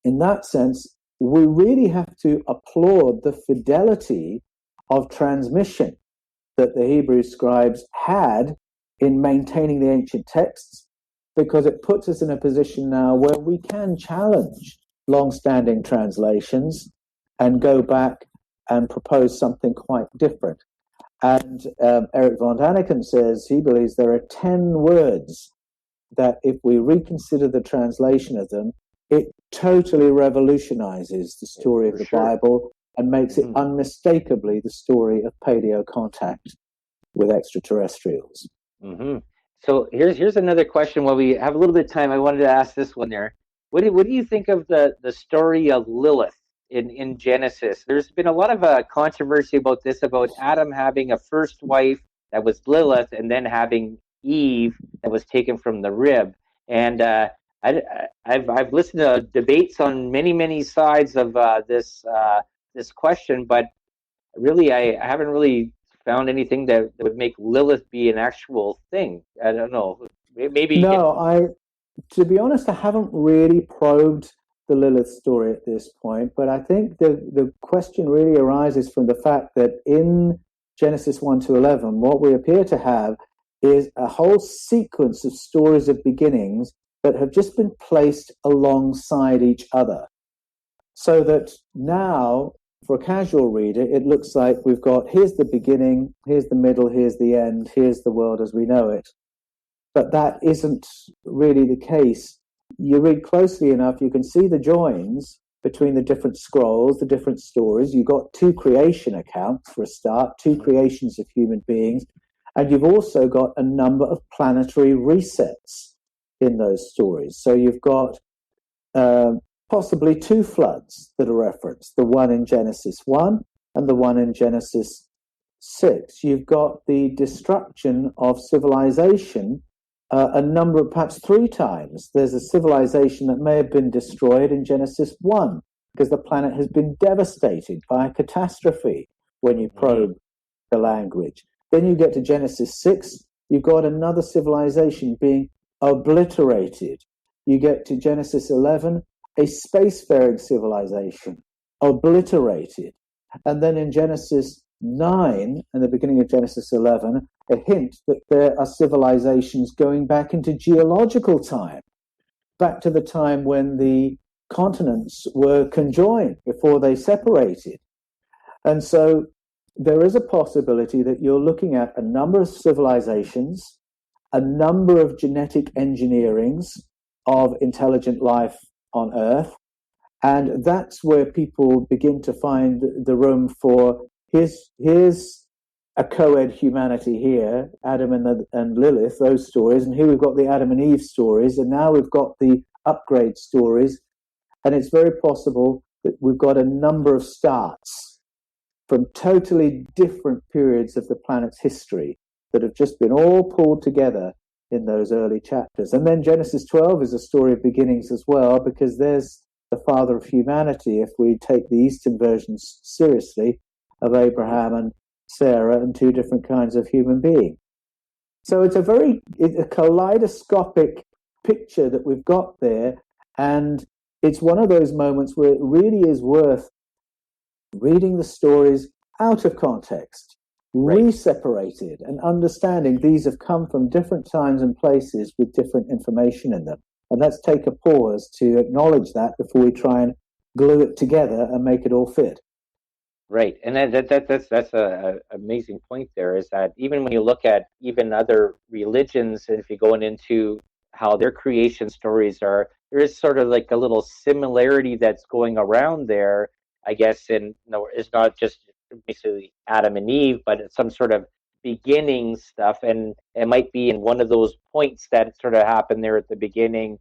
in that sense, we really have to applaud the fidelity of transmission that the Hebrew scribes had in maintaining the ancient texts, because it puts us in a position now where we can challenge long-standing translations and go back and propose something quite different. And Eric von Daniken says he believes there are 10 words that if we reconsider the translation of them, it totally revolutionizes the story of the Bible and makes it unmistakably the story of paleo contact with extraterrestrials. Mm-hmm. So here's another question. While we have a little bit of time, I wanted to ask this one there. What do you think of the story of Lilith in Genesis? There's been a lot of controversy about this, about Adam having a first wife that was Lilith, and then having Eve that was taken from the rib. And I've listened to debates on many sides of this question, but really I haven't really found anything that would make Lilith be an actual thing. I don't know. Maybe. No, to be honest, I haven't really probed the Lilith story at this point, but I think the question really arises from the fact that in Genesis 1 to 11, what we appear to have is a whole sequence of stories of beginnings that have just been placed alongside each other. So that now, for a casual reader, it looks like we've got, here's the beginning, here's the middle, here's the end, here's the world as we know it. But that isn't really the case. You read closely enough, you can see the joins between the different scrolls, the different stories. You've got 2 creation accounts for a start, 2 creations of human beings, and you've also got a number of planetary resets in those stories. So you've got possibly 2 floods that are referenced, the one in Genesis 1 and the one in Genesis 6. You've got the destruction of civilization a number of, perhaps 3 times. There's a civilization that may have been destroyed in Genesis 1 because the planet has been devastated by a catastrophe when you probe the language. Then you get to Genesis 6, you've got another civilization being obliterated. You get to Genesis 11, a spacefaring civilization obliterated. And then in Genesis 9 and the beginning of Genesis 11, a hint that there are civilizations going back into geological time, back to the time when the continents were conjoined before they separated. And so there is a possibility that you're looking at a number of civilizations, a number of genetic engineerings of intelligent life on Earth, and that's where people begin to find the room for here's a co-ed humanity here, Adam and Lilith, those stories, and here we've got the Adam and Eve stories, and now we've got the upgrade stories, And it's very possible that we've got a number of starts from totally different periods of the planet's history that have just been all pulled together in those early chapters. And then Genesis 12 is a story of beginnings as well, because there's the father of humanity, if we take the Eastern versions seriously, of Abraham and Sarah and two different kinds of human being. So it's a kaleidoscopic picture that we've got there, and it's one of those moments where it really is worth reading the stories out of context, re-separated, and understanding these have come from different times and places with different information in them. And let's take a pause to acknowledge that before we try and glue it together and make it all fit. Right, and that's a amazing point. There is that even when you look at even other religions, and if you're going into how their creation stories are, there is sort of like a little similarity that's going around there, I guess. And it's not just basically Adam and Eve, but it's some sort of beginning stuff, and it might be in one of those points that sort of happened there at the beginning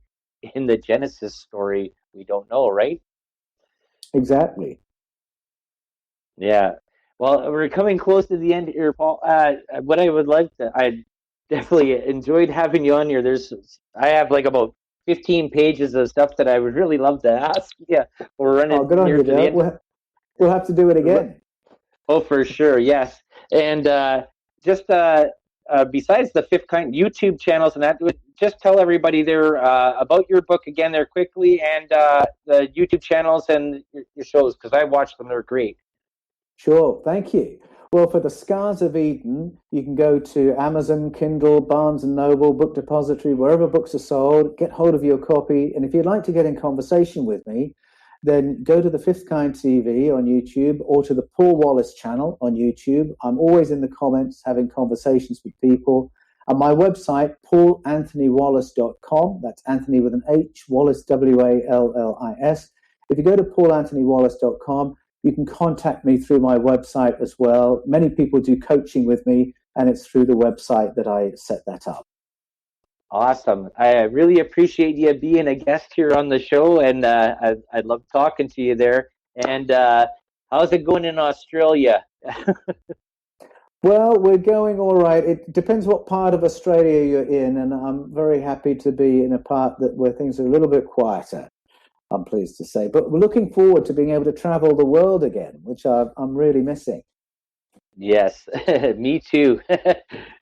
in the Genesis story. We don't know, right? Exactly. Yeah. Well, we're coming close to the end here, Paul. What I would like to, I definitely enjoyed having you on here. I have like about 15 pages of stuff that I would really love to ask you. We're running good on near you, to the end. We'll have to do it again. Oh, for sure. Yes. And just besides the Fifth Kind YouTube channels and that, just tell everybody there about your book again there quickly, and the YouTube channels and your shows, because I watched them. They're great. Sure, thank you. Well, for the Scars of Eden, you can go to Amazon, Kindle, Barnes & Noble, Book Depository, wherever books are sold, get hold of your copy. And if you'd like to get in conversation with me, then go to the Fifth Kind TV on YouTube or to the Paul Wallis channel on YouTube. I'm always in the comments having conversations with people. And my website, paulanthonywallis.com, that's Anthony with an H, Wallis, Wallis. If you go to paulanthonywallis.com, you can contact me through my website as well. Many people do coaching with me, and it's through the website that I set that up. Awesome. I really appreciate you being a guest here on the show, and I love talking to you there. And how's it going in Australia? Well, we're going all right. It depends what part of Australia you're in, and I'm very happy to be in a part where things are a little bit quieter, I'm pleased to say. But we're looking forward to being able to travel the world again, which I'm really missing. Yes, me too.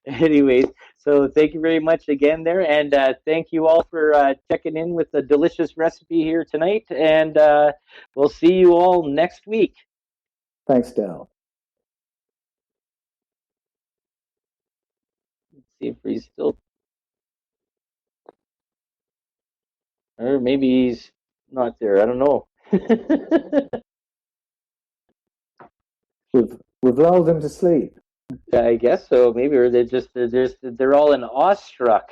Anyways, so thank you very much again there, and thank you all for checking in with the delicious recipe here tonight, and we'll see you all next week. Thanks, Dal. Let's see if he's still, or maybe he's not there. I don't know. We've lulled him to sleep. I guess so. Maybe, or they're all in awestruck.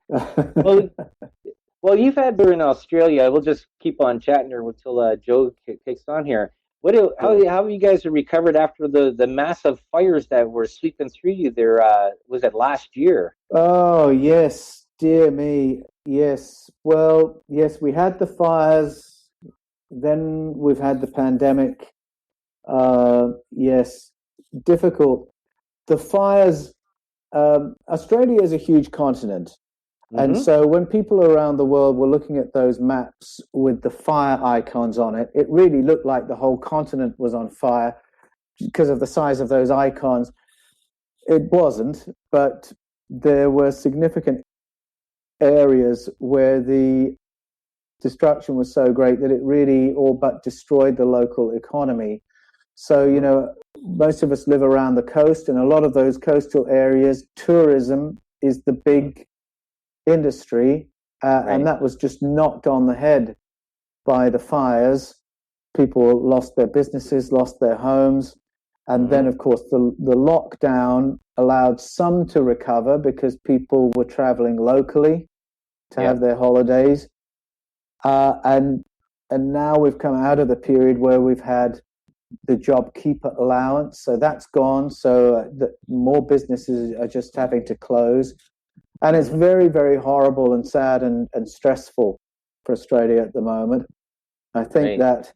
Well, you've had her in Australia. We'll just keep on chatting here until Joe kicks on here. How have you guys recovered after the massive fires that were sweeping through you there? Was it last year? Oh yes, dear me, yes. Well, yes, we had the fires. Then we've had the pandemic. Yes, difficult. The fires. Australia is a huge continent. And so when people around the world were looking at those maps with the fire icons on it, it really looked like the whole continent was on fire because of the size of those icons. It wasn't, but there were significant areas where the destruction was so great that it really all but destroyed the local economy. So, most of us live around the coast, and a lot of those coastal areas, tourism is the big industry, and that was just knocked on the head by the fires. People lost their businesses, lost their homes, and then of course the lockdown allowed some to recover because people were traveling locally to have their holidays, and now we've come out of the period where we've had the JobKeeper allowance, so that's gone, so more businesses are just having to close. And it's very, very horrible and sad and stressful for Australia at the moment. I think that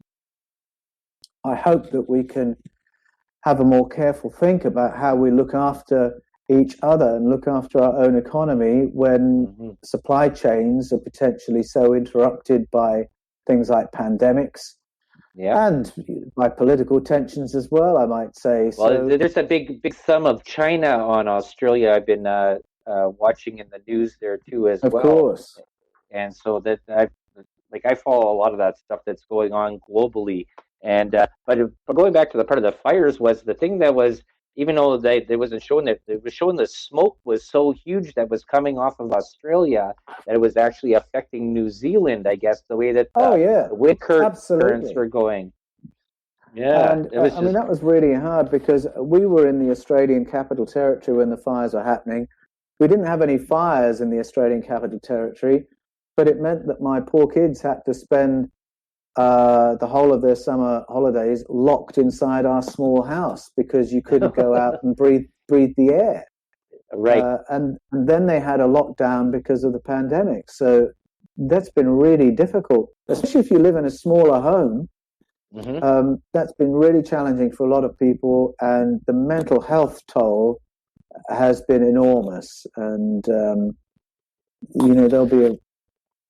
I hope that we can have a more careful think about how we look after each other and look after our own economy when supply chains are potentially so interrupted by things like pandemics and by political tensions as well, I might say. Well, there's a big thumb of China on Australia. I've been watching in the news there too as well. Of course. And so that I follow a lot of that stuff that's going on globally. And but going back to the part of the fires, was the thing that was, even though they wasn't showing it, it was showing the smoke was so huge that was coming off of Australia that it was actually affecting New Zealand, I guess, the way that the wind currents were going. Yeah, and I mean, that was really hard because we were in the Australian Capital Territory when the fires were happening. We didn't have any fires in the Australian Capital Territory, but it meant that my poor kids had to spend the whole of their summer holidays locked inside our small house because you couldn't go out and breathe the air. Right. And then they had a lockdown because of the pandemic. So that's been really difficult, especially if you live in a smaller home. That's been really challenging for a lot of people, and the mental health toll has been enormous. And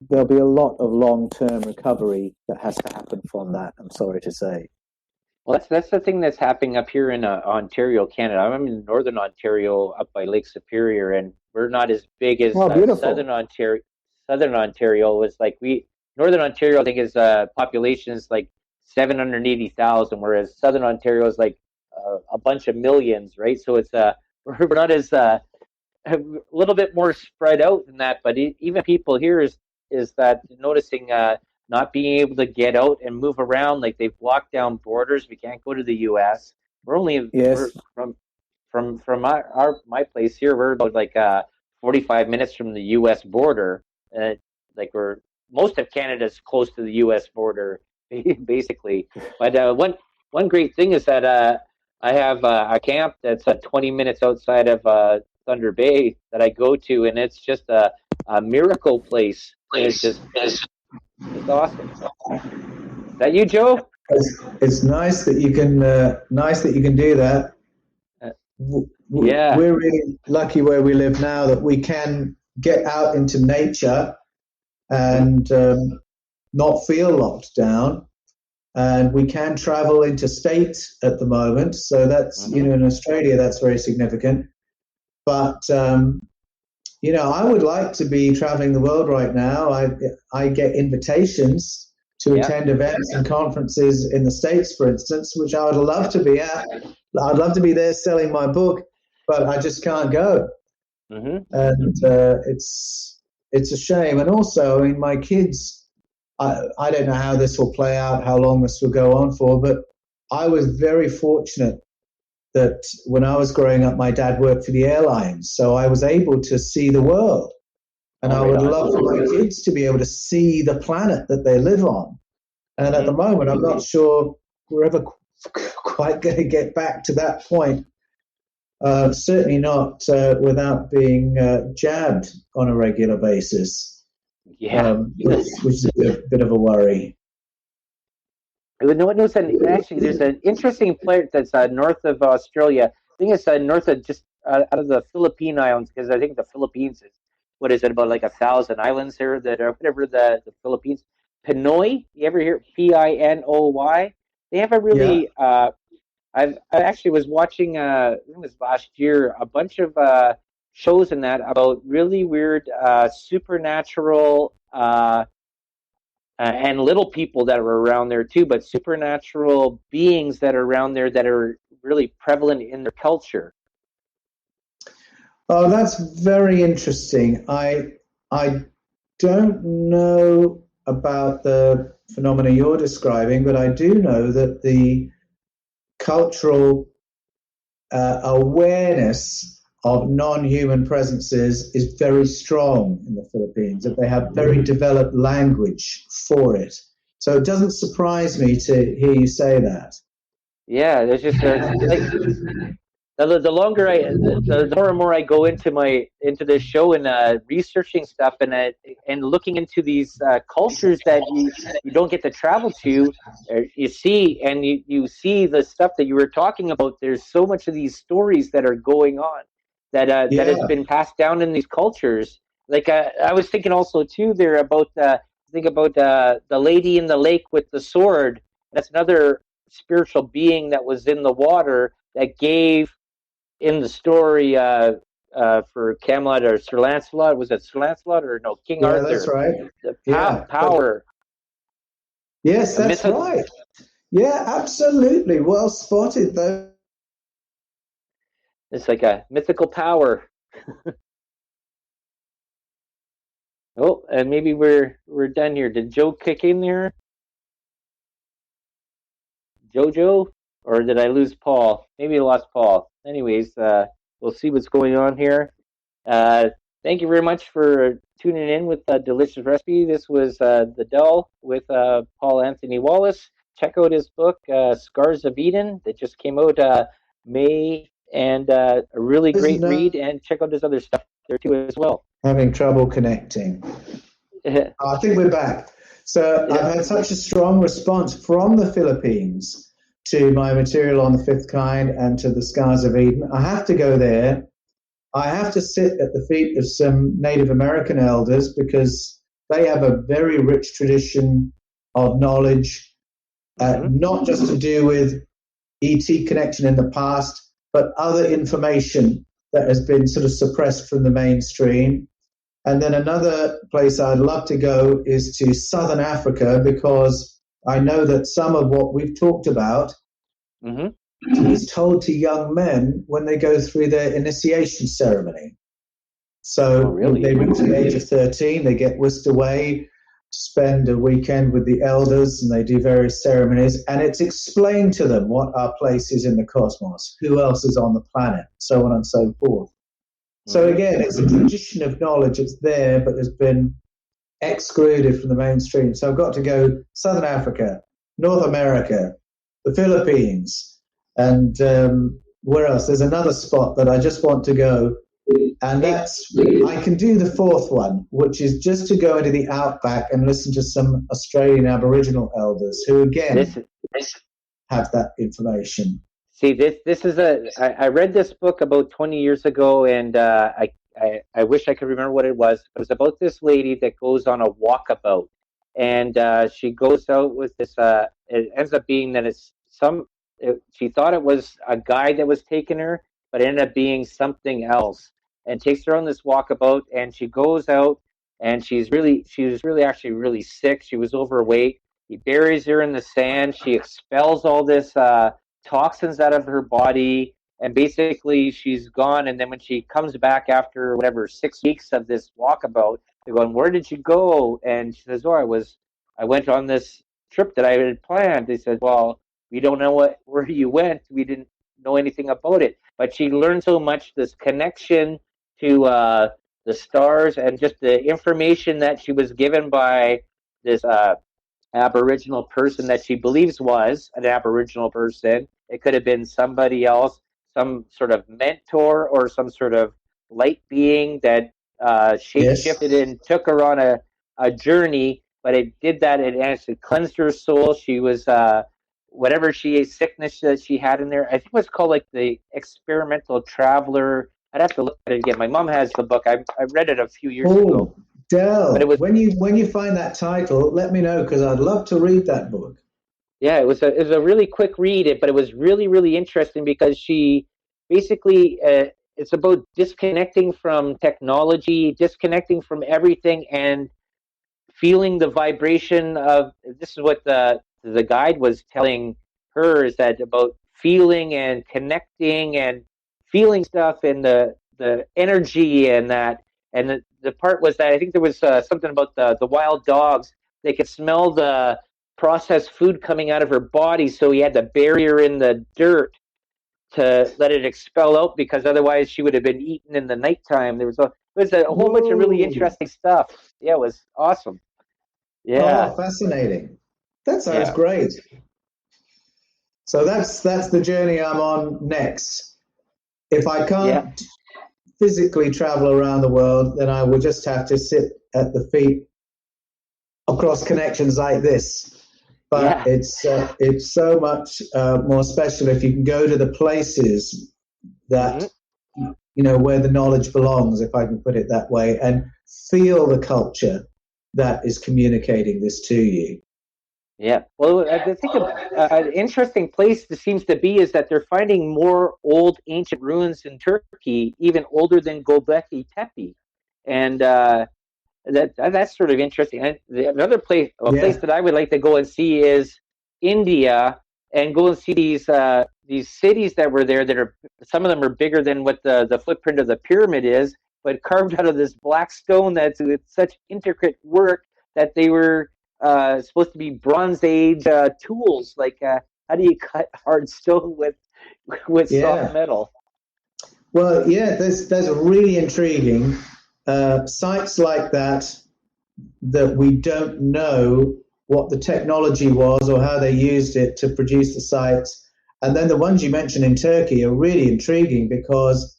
there'll be a lot of long-term recovery that has to happen from that, I'm sorry to say. Well, that's the thing that's happening up here in Ontario, Canada. I'm in Northern Ontario, up by Lake Superior, and we're not as big as Southern Ontario. Southern Ontario is Northern Ontario, I think, is population is like 780,000, whereas Southern Ontario is like a bunch of millions, right? So it's we're not as a little bit more spread out than that. But even people here is that noticing not being able to get out and move around. Like, they've locked down borders. We can't go to the U.S. We're only from my place here. We're about 45 minutes from the U.S. border. Most of Canada's close to the U.S. border, basically. But one great thing is that I have a camp that's 20 minutes outside of Thunder Bay that I go to, and it's just a miracle place. It's awesome. Is that you, Joe? It's nice that you can do that. We're really lucky where we live now that we can get out into nature and not feel locked down, and we can travel interstate at the moment. So that's in Australia that's very significant. But I would like to be traveling the world right now. I get invitations to attend events and conferences in the States, for instance, which I would love to be at. I'd love to be there selling my book, but I just can't go. And it's a shame. And also, I mean, my kids, I don't know how this will play out, how long this will go on for, but I was very fortunate that when I was growing up, my dad worked for the airlines, so I was able to see the world. And I would love for my kids to be able to see the planet that they live on. And at the moment, I'm not sure we're ever quite going to get back to that point. Certainly not without being jabbed on a regular basis, which is a bit of a worry. Actually, there's an interesting place that's north of Australia. I think it's north of just out of the Philippine Islands, because I think the Philippines is, what is it, about 1,000 islands there that are whatever the Philippines. Pinoy, you ever hear Pinoy? They have a really. I actually was watching. I think it was last year, a bunch of shows in that about really weird supernatural. And little people that are around there too, but supernatural beings that are around there that are really prevalent in their culture. Oh, that's very interesting. I don't know about the phenomena you're describing, but I do know that the cultural awareness of non-human presences is very strong in the Philippines, that they have very developed language for it. So it doesn't surprise me to hear you say that. Yeah, there's just the longer the more and more I go into this show and researching stuff and looking into these cultures that you don't get to travel to, you see, and you see the stuff that you were talking about. There's so much of these stories that are going on that has Yeah, been passed down in these cultures. Like I was thinking also too there about think about the lady in the lake with the sword. That's another spiritual being that was in the water that gave in the story for Camelot or Sir Lancelot. Was it Sir Lancelot or no King yeah, that's Arthur? right. The Yeah, but power, yes, a that's myth. right. Yeah, absolutely. Well spotted, though. It's like a mythical power. Oh, and maybe we're done here. Did Joe kick in there, Jojo, or did I lose Paul? Maybe I lost Paul. Anyways, we'll see what's going on here. Uh, Thank you very much for tuning in with Delicious Recipe. This was The Dull with Paul Anthony Wallis. Check out his book, Scars of Eden, that just came out May, and a really Isn't great read. And check out his other stuff there too as well. having trouble connecting. Yeah, I think we're back. So I've had such a strong response from the Philippines to my material on the fifth kind and to the Scars of Eden. I have to go there. I have to sit at the feet of some Native American elders because they have a very rich tradition of knowledge, not just to do with ET connection in the past, but other information that has been sort of suppressed from the mainstream. And then another place I'd love to go is to Southern Africa because I know that some of what we've talked about mm-hmm. is told to young men when they go through their initiation ceremony. Oh, So really? they reach the age of 13, they get whisked away to spend a weekend with the elders and they do various ceremonies. And it's explained to them what our place is in the cosmos, who else is on the planet, so on and so forth. So again, it's a tradition of knowledge. It's there, but has been excluded from the mainstream. So I've got to go Southern Africa, North America, the Philippines, and where else? There's another spot that I just want to go, and that's I can do the fourth one, which is just to go into the outback and listen to some Australian Aboriginal elders who again have that information. See, this is I read this book about 20 years ago, and I wish I could remember what it was. It was about this lady that goes on a walkabout, and she goes out with this. It ends up being that she thought it was a guide that was taking her, but it ended up being something else, and takes her on this walkabout, and she goes out, and she was really actually really sick. She was overweight. He buries her in the sand. She expels all this. Toxins out of her body, and basically she's gone. And then when she comes back after whatever 6 weeks of this walkabout, they're going, "Where did you go?" And she says, "Oh, I went on this trip that I had planned." They said, "Well, we don't know where you went. We didn't know anything about it." But she learned so much, this connection to the stars, and just the information that she was given by this Aboriginal person that she believes was an Aboriginal person. It could have been somebody else, some sort of mentor or some sort of light being that shape Yes. shifted and took her on a journey. But it did that. It actually cleansed her soul. She was whatever sickness that she had in there. I think it was called like the experimental traveler. I'd have to look at it again. My mom has the book. I read it a few years ago. Oh, Del, But it was when you find that title, let me know because I'd love to read that book. Yeah, it was a really quick read, but it was really really interesting because she basically it's about disconnecting from technology, disconnecting from everything, and feeling the vibration of. This is what the guide was telling her, is that about feeling and connecting and feeling stuff, and the energy and that. And the part was that I think there was something about the wild dogs. They could smell the processed food coming out of her body, so he had to bury her in the dirt to let it expel out, because otherwise she would have been eaten in the nighttime. There was a whole bunch of really Whoa. interesting stuff. Yeah, it was awesome. Yeah, Oh, fascinating. That sounds yeah. great. So that's the journey I'm on next. if I can't physically travel around the world, then I will just have to sit at the feet across connections like this. But it's so much more special if you can go to the places that where the knowledge belongs, if I can put it that way, and feel the culture that is communicating this to you. Yeah. Well, I think an interesting place this seems to be is that they're finding more old ancient ruins in Turkey, even older than Göbekli Tepe, and that's sort of interesting. And another place, place that I would like to go and see is India, and go and see these cities that were there. That are, some of them are bigger than what the footprint of the pyramid is, but carved out of this black stone that's with such intricate work that they were supposed to be Bronze Age tools. Like how do you cut hard stone with soft metal? Well, yeah, there's really intriguing sites like that we don't know what the technology was or how they used it to produce the sites. And then the ones you mentioned in Turkey are really intriguing because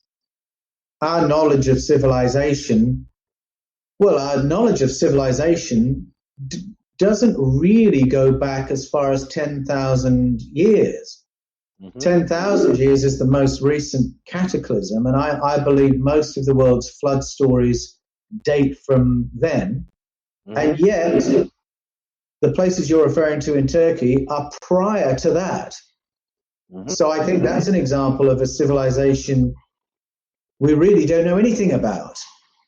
our knowledge of civilization doesn't really go back as far as 10,000 years. 10,000 years is the most recent cataclysm, and I believe most of the world's flood stories date from then. And yet, the places you're referring to in Turkey are prior to that. So I think that's an example of a civilization we really don't know anything about,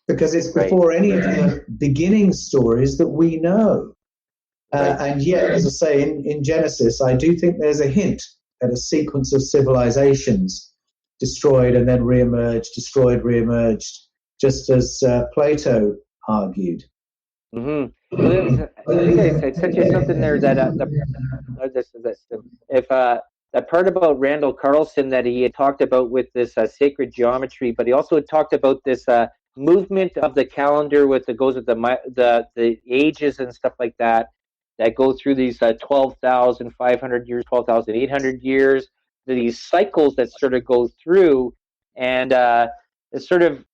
because it's before any of the beginning stories that we know. And yet, as I say, in Genesis, I do think there's a hint at a sequence of civilizations destroyed and then reemerged, destroyed, reemerged, just as Plato argued. I think I sent you something there that that part about Randall Carlson that he had talked about with this sacred geometry, but he also had talked about this movement of the calendar with the goes with the ages and stuff like that go through these 12,500 years, 12,800 years, these cycles that sort of go through, and it's sort of,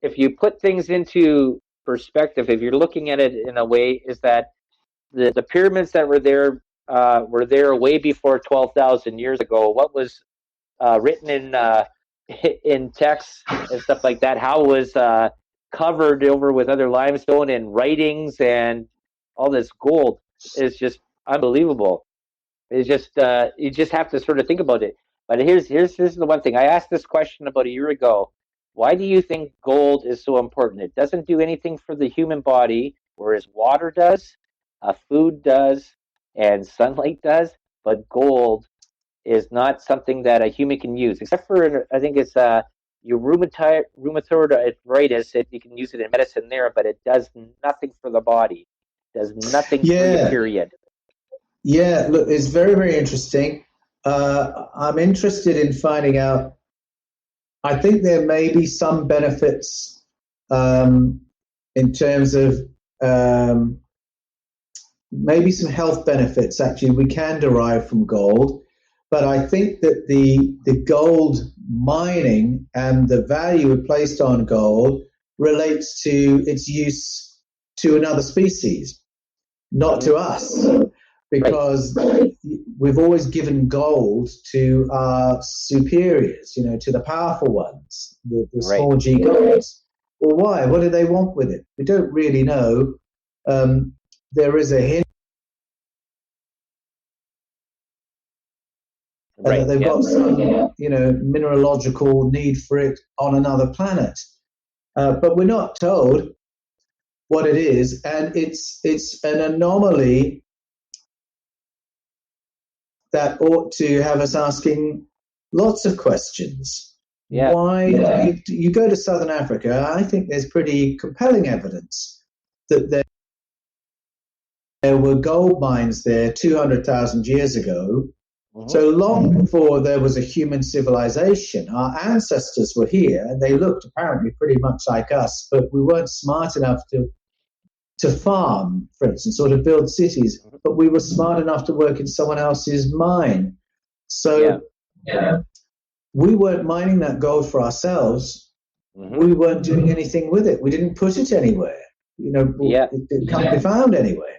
if you put things into perspective, if you're looking at it in a way, is that the pyramids that were there way before 12,000 years ago. What was written in texts and stuff like that, how it was covered over with other limestone and writings and all this gold is just unbelievable. It's just you just have to sort of think about it. But here's the one thing. I asked this question about a year ago. Why do you think gold is so important? It doesn't do anything for the human body, whereas water does, food does, and sunlight does. But gold is not something that a human can use, except for, I think it's your rheumatoid arthritis. You can use it in medicine there, but it does nothing for the body. Does nothing for you, period. Yeah, look, it's very, very interesting. I'm interested in finding out. I think there may be some benefits in terms of maybe some health benefits, actually, we can derive from gold. But I think that the gold mining and the value placed on gold relates to its use to another species, not to us, because we've always given gold to our superiors, to the powerful ones, the small g gods. Well, why? What do they want with it? We don't really know. There is a hint that they've got some, mineralogical need for it on another planet, but we're not told what it is, and it's an anomaly that ought to have us asking lots of questions. Yeah. Why you go to Southern Africa? I think there's pretty compelling evidence that there were gold mines there 200,000 years ago. So long before there was a human civilization. Our ancestors were here, and they looked apparently pretty much like us, but we weren't smart enough to farm, for instance, or to build cities, but we were smart enough to work in someone else's mine. So we weren't mining that gold for ourselves. We weren't doing anything with it. We didn't put it anywhere. It can't be found anywhere.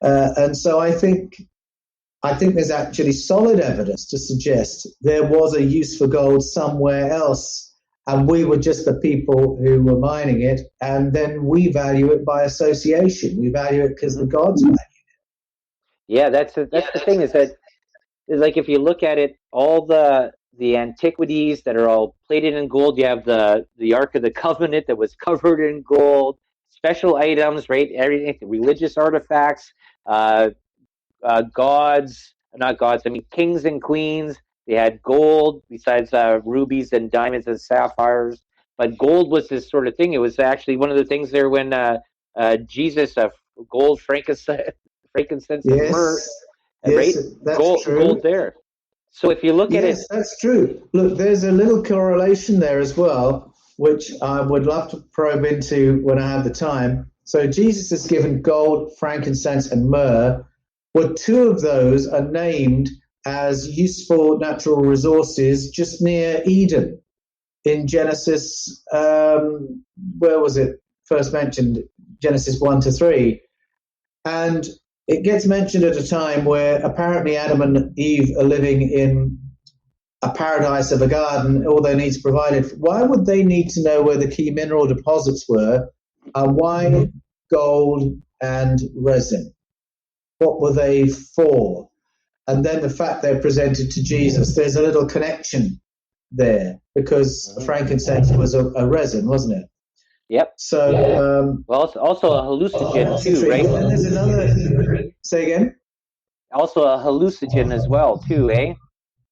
And so I think there's actually solid evidence to suggest there was a use for gold somewhere else, and we were just the people who were mining it, and then we value it by association. We value it because the gods value it. Yeah, that's the thing, is that, like, if you look at it, all the antiquities that are all plated in gold. You have the Ark of the Covenant that was covered in gold. Special items, right? Everything, religious artifacts, gods, not gods. I mean, kings and queens. They had gold besides rubies and diamonds and sapphires. But gold was this sort of thing. It was actually one of the things there when Jesus, gold, frankincense, and myrrh. Yes, Right? that's true. Gold there. So if you look at it, yes, that's true. Look, there's a little correlation there as well, which I would love to probe into when I have the time. So Jesus is given gold, frankincense, and myrrh. Well, two of those are named as useful natural resources just near Eden in Genesis. Where was it first mentioned? Genesis 1-3. And it gets mentioned at a time where apparently Adam and Eve are living in a paradise of a garden, all their needs provided. Why would they need to know where the key mineral deposits were? Why gold and resin? What were they for? And then the fact they're presented to Jesus, there's a little connection there, because frankincense was a resin, wasn't it? Yep. So, well, it's also a hallucinogen too, right? And then there's another. Say again. Also a hallucinogen as well, too, eh?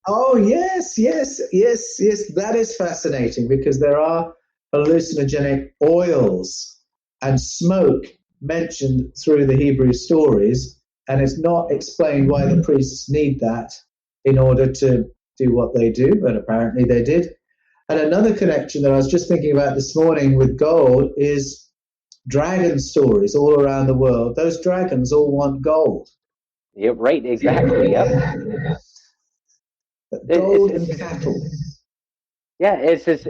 Oh yes. That is fascinating, because there are hallucinogenic oils and smoke mentioned through the Hebrew stories, and it's not explained why the priests need that in order to do what they do, but apparently they did. And another connection that I was just thinking about this morning with gold is dragon stories all around the world. Those dragons all want gold. Yeah, right, exactly. Yep. Gold and cattle. Yeah, it's just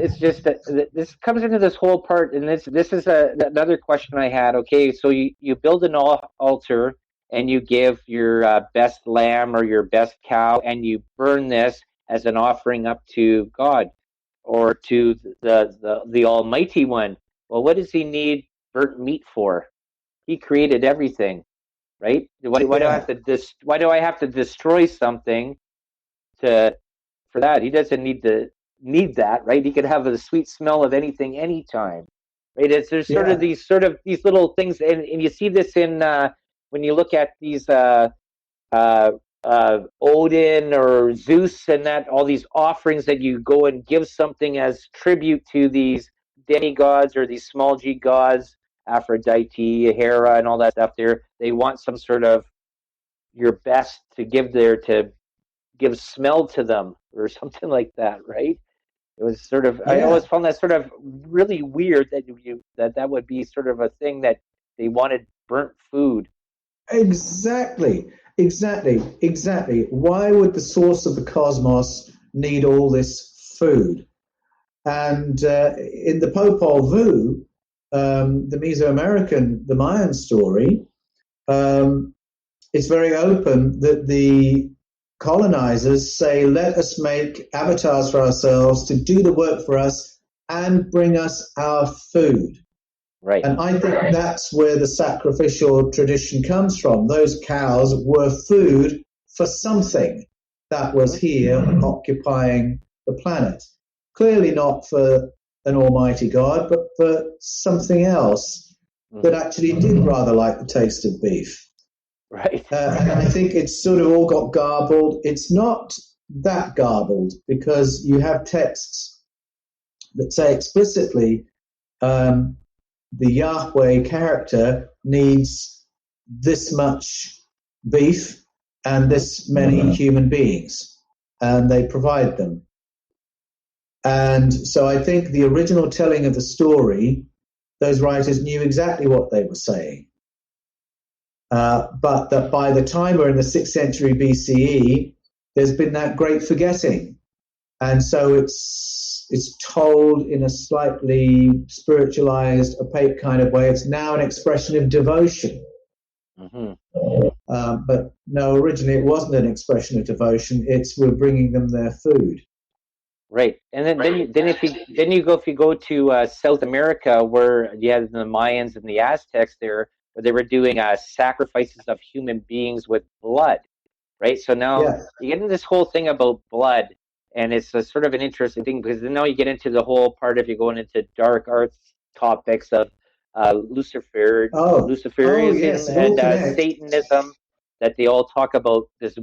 that this comes into this whole part, and this is another question I had. Okay, so you build an altar, and you give your best lamb or your best cow, and you burn this as an offering up to God or to the Almighty One. Well, what does he need burnt meat for? He created everything, right? Why do I have to why do I have to destroy something for that? He doesn't need that, right? He could have the sweet smell of anything anytime, right? There's sort of these little things, and you see this in when you look at these Odin or Zeus and that, all these offerings that you go and give something as tribute to these demigods or these small g gods, Aphrodite, Hera, and all that stuff. They want some sort of your best to give there, to give smell to them or something like that, right? It was sort of, I always found that sort of really weird that that would be sort of a thing, that they wanted burnt food. Exactly. Why would the source of the cosmos need all this food? And in the Popol Vuh, the Mesoamerican, the Mayan story, it's very open that the colonizers say, let us make avatars for ourselves to do the work for us and bring us our food. Right. And I think that's where the sacrificial tradition comes from. Those cows were food for something that was here occupying the planet. Clearly not for an almighty God, but for something else that actually did rather like the taste of beef. Right. And I think it's sort of all got garbled. It's not that garbled, because you have texts that say explicitly the Yahweh character needs this much beef and this many human beings, and they provide them. And so I think the original telling of the story, those writers knew exactly what they were saying. But that by the time we're in the 6th century BCE, there's been that great forgetting. and so it's told in a slightly spiritualized, opaque kind of way. It's now an expression of devotion. Mm-hmm. But no, originally it wasn't an expression of devotion. It's we're bringing them their food. Right, and then you go to South America, where you have the Mayans and the Aztecs there, where they were doing sacrifices of human beings with blood. Right, so now Yeah. you get into this whole thing about blood, and it's a sort of an interesting thing because now you get into the whole part of you going into dark arts topics of Oh, Luciferianism, yes, it all and connects. Satanism, that they all talk about this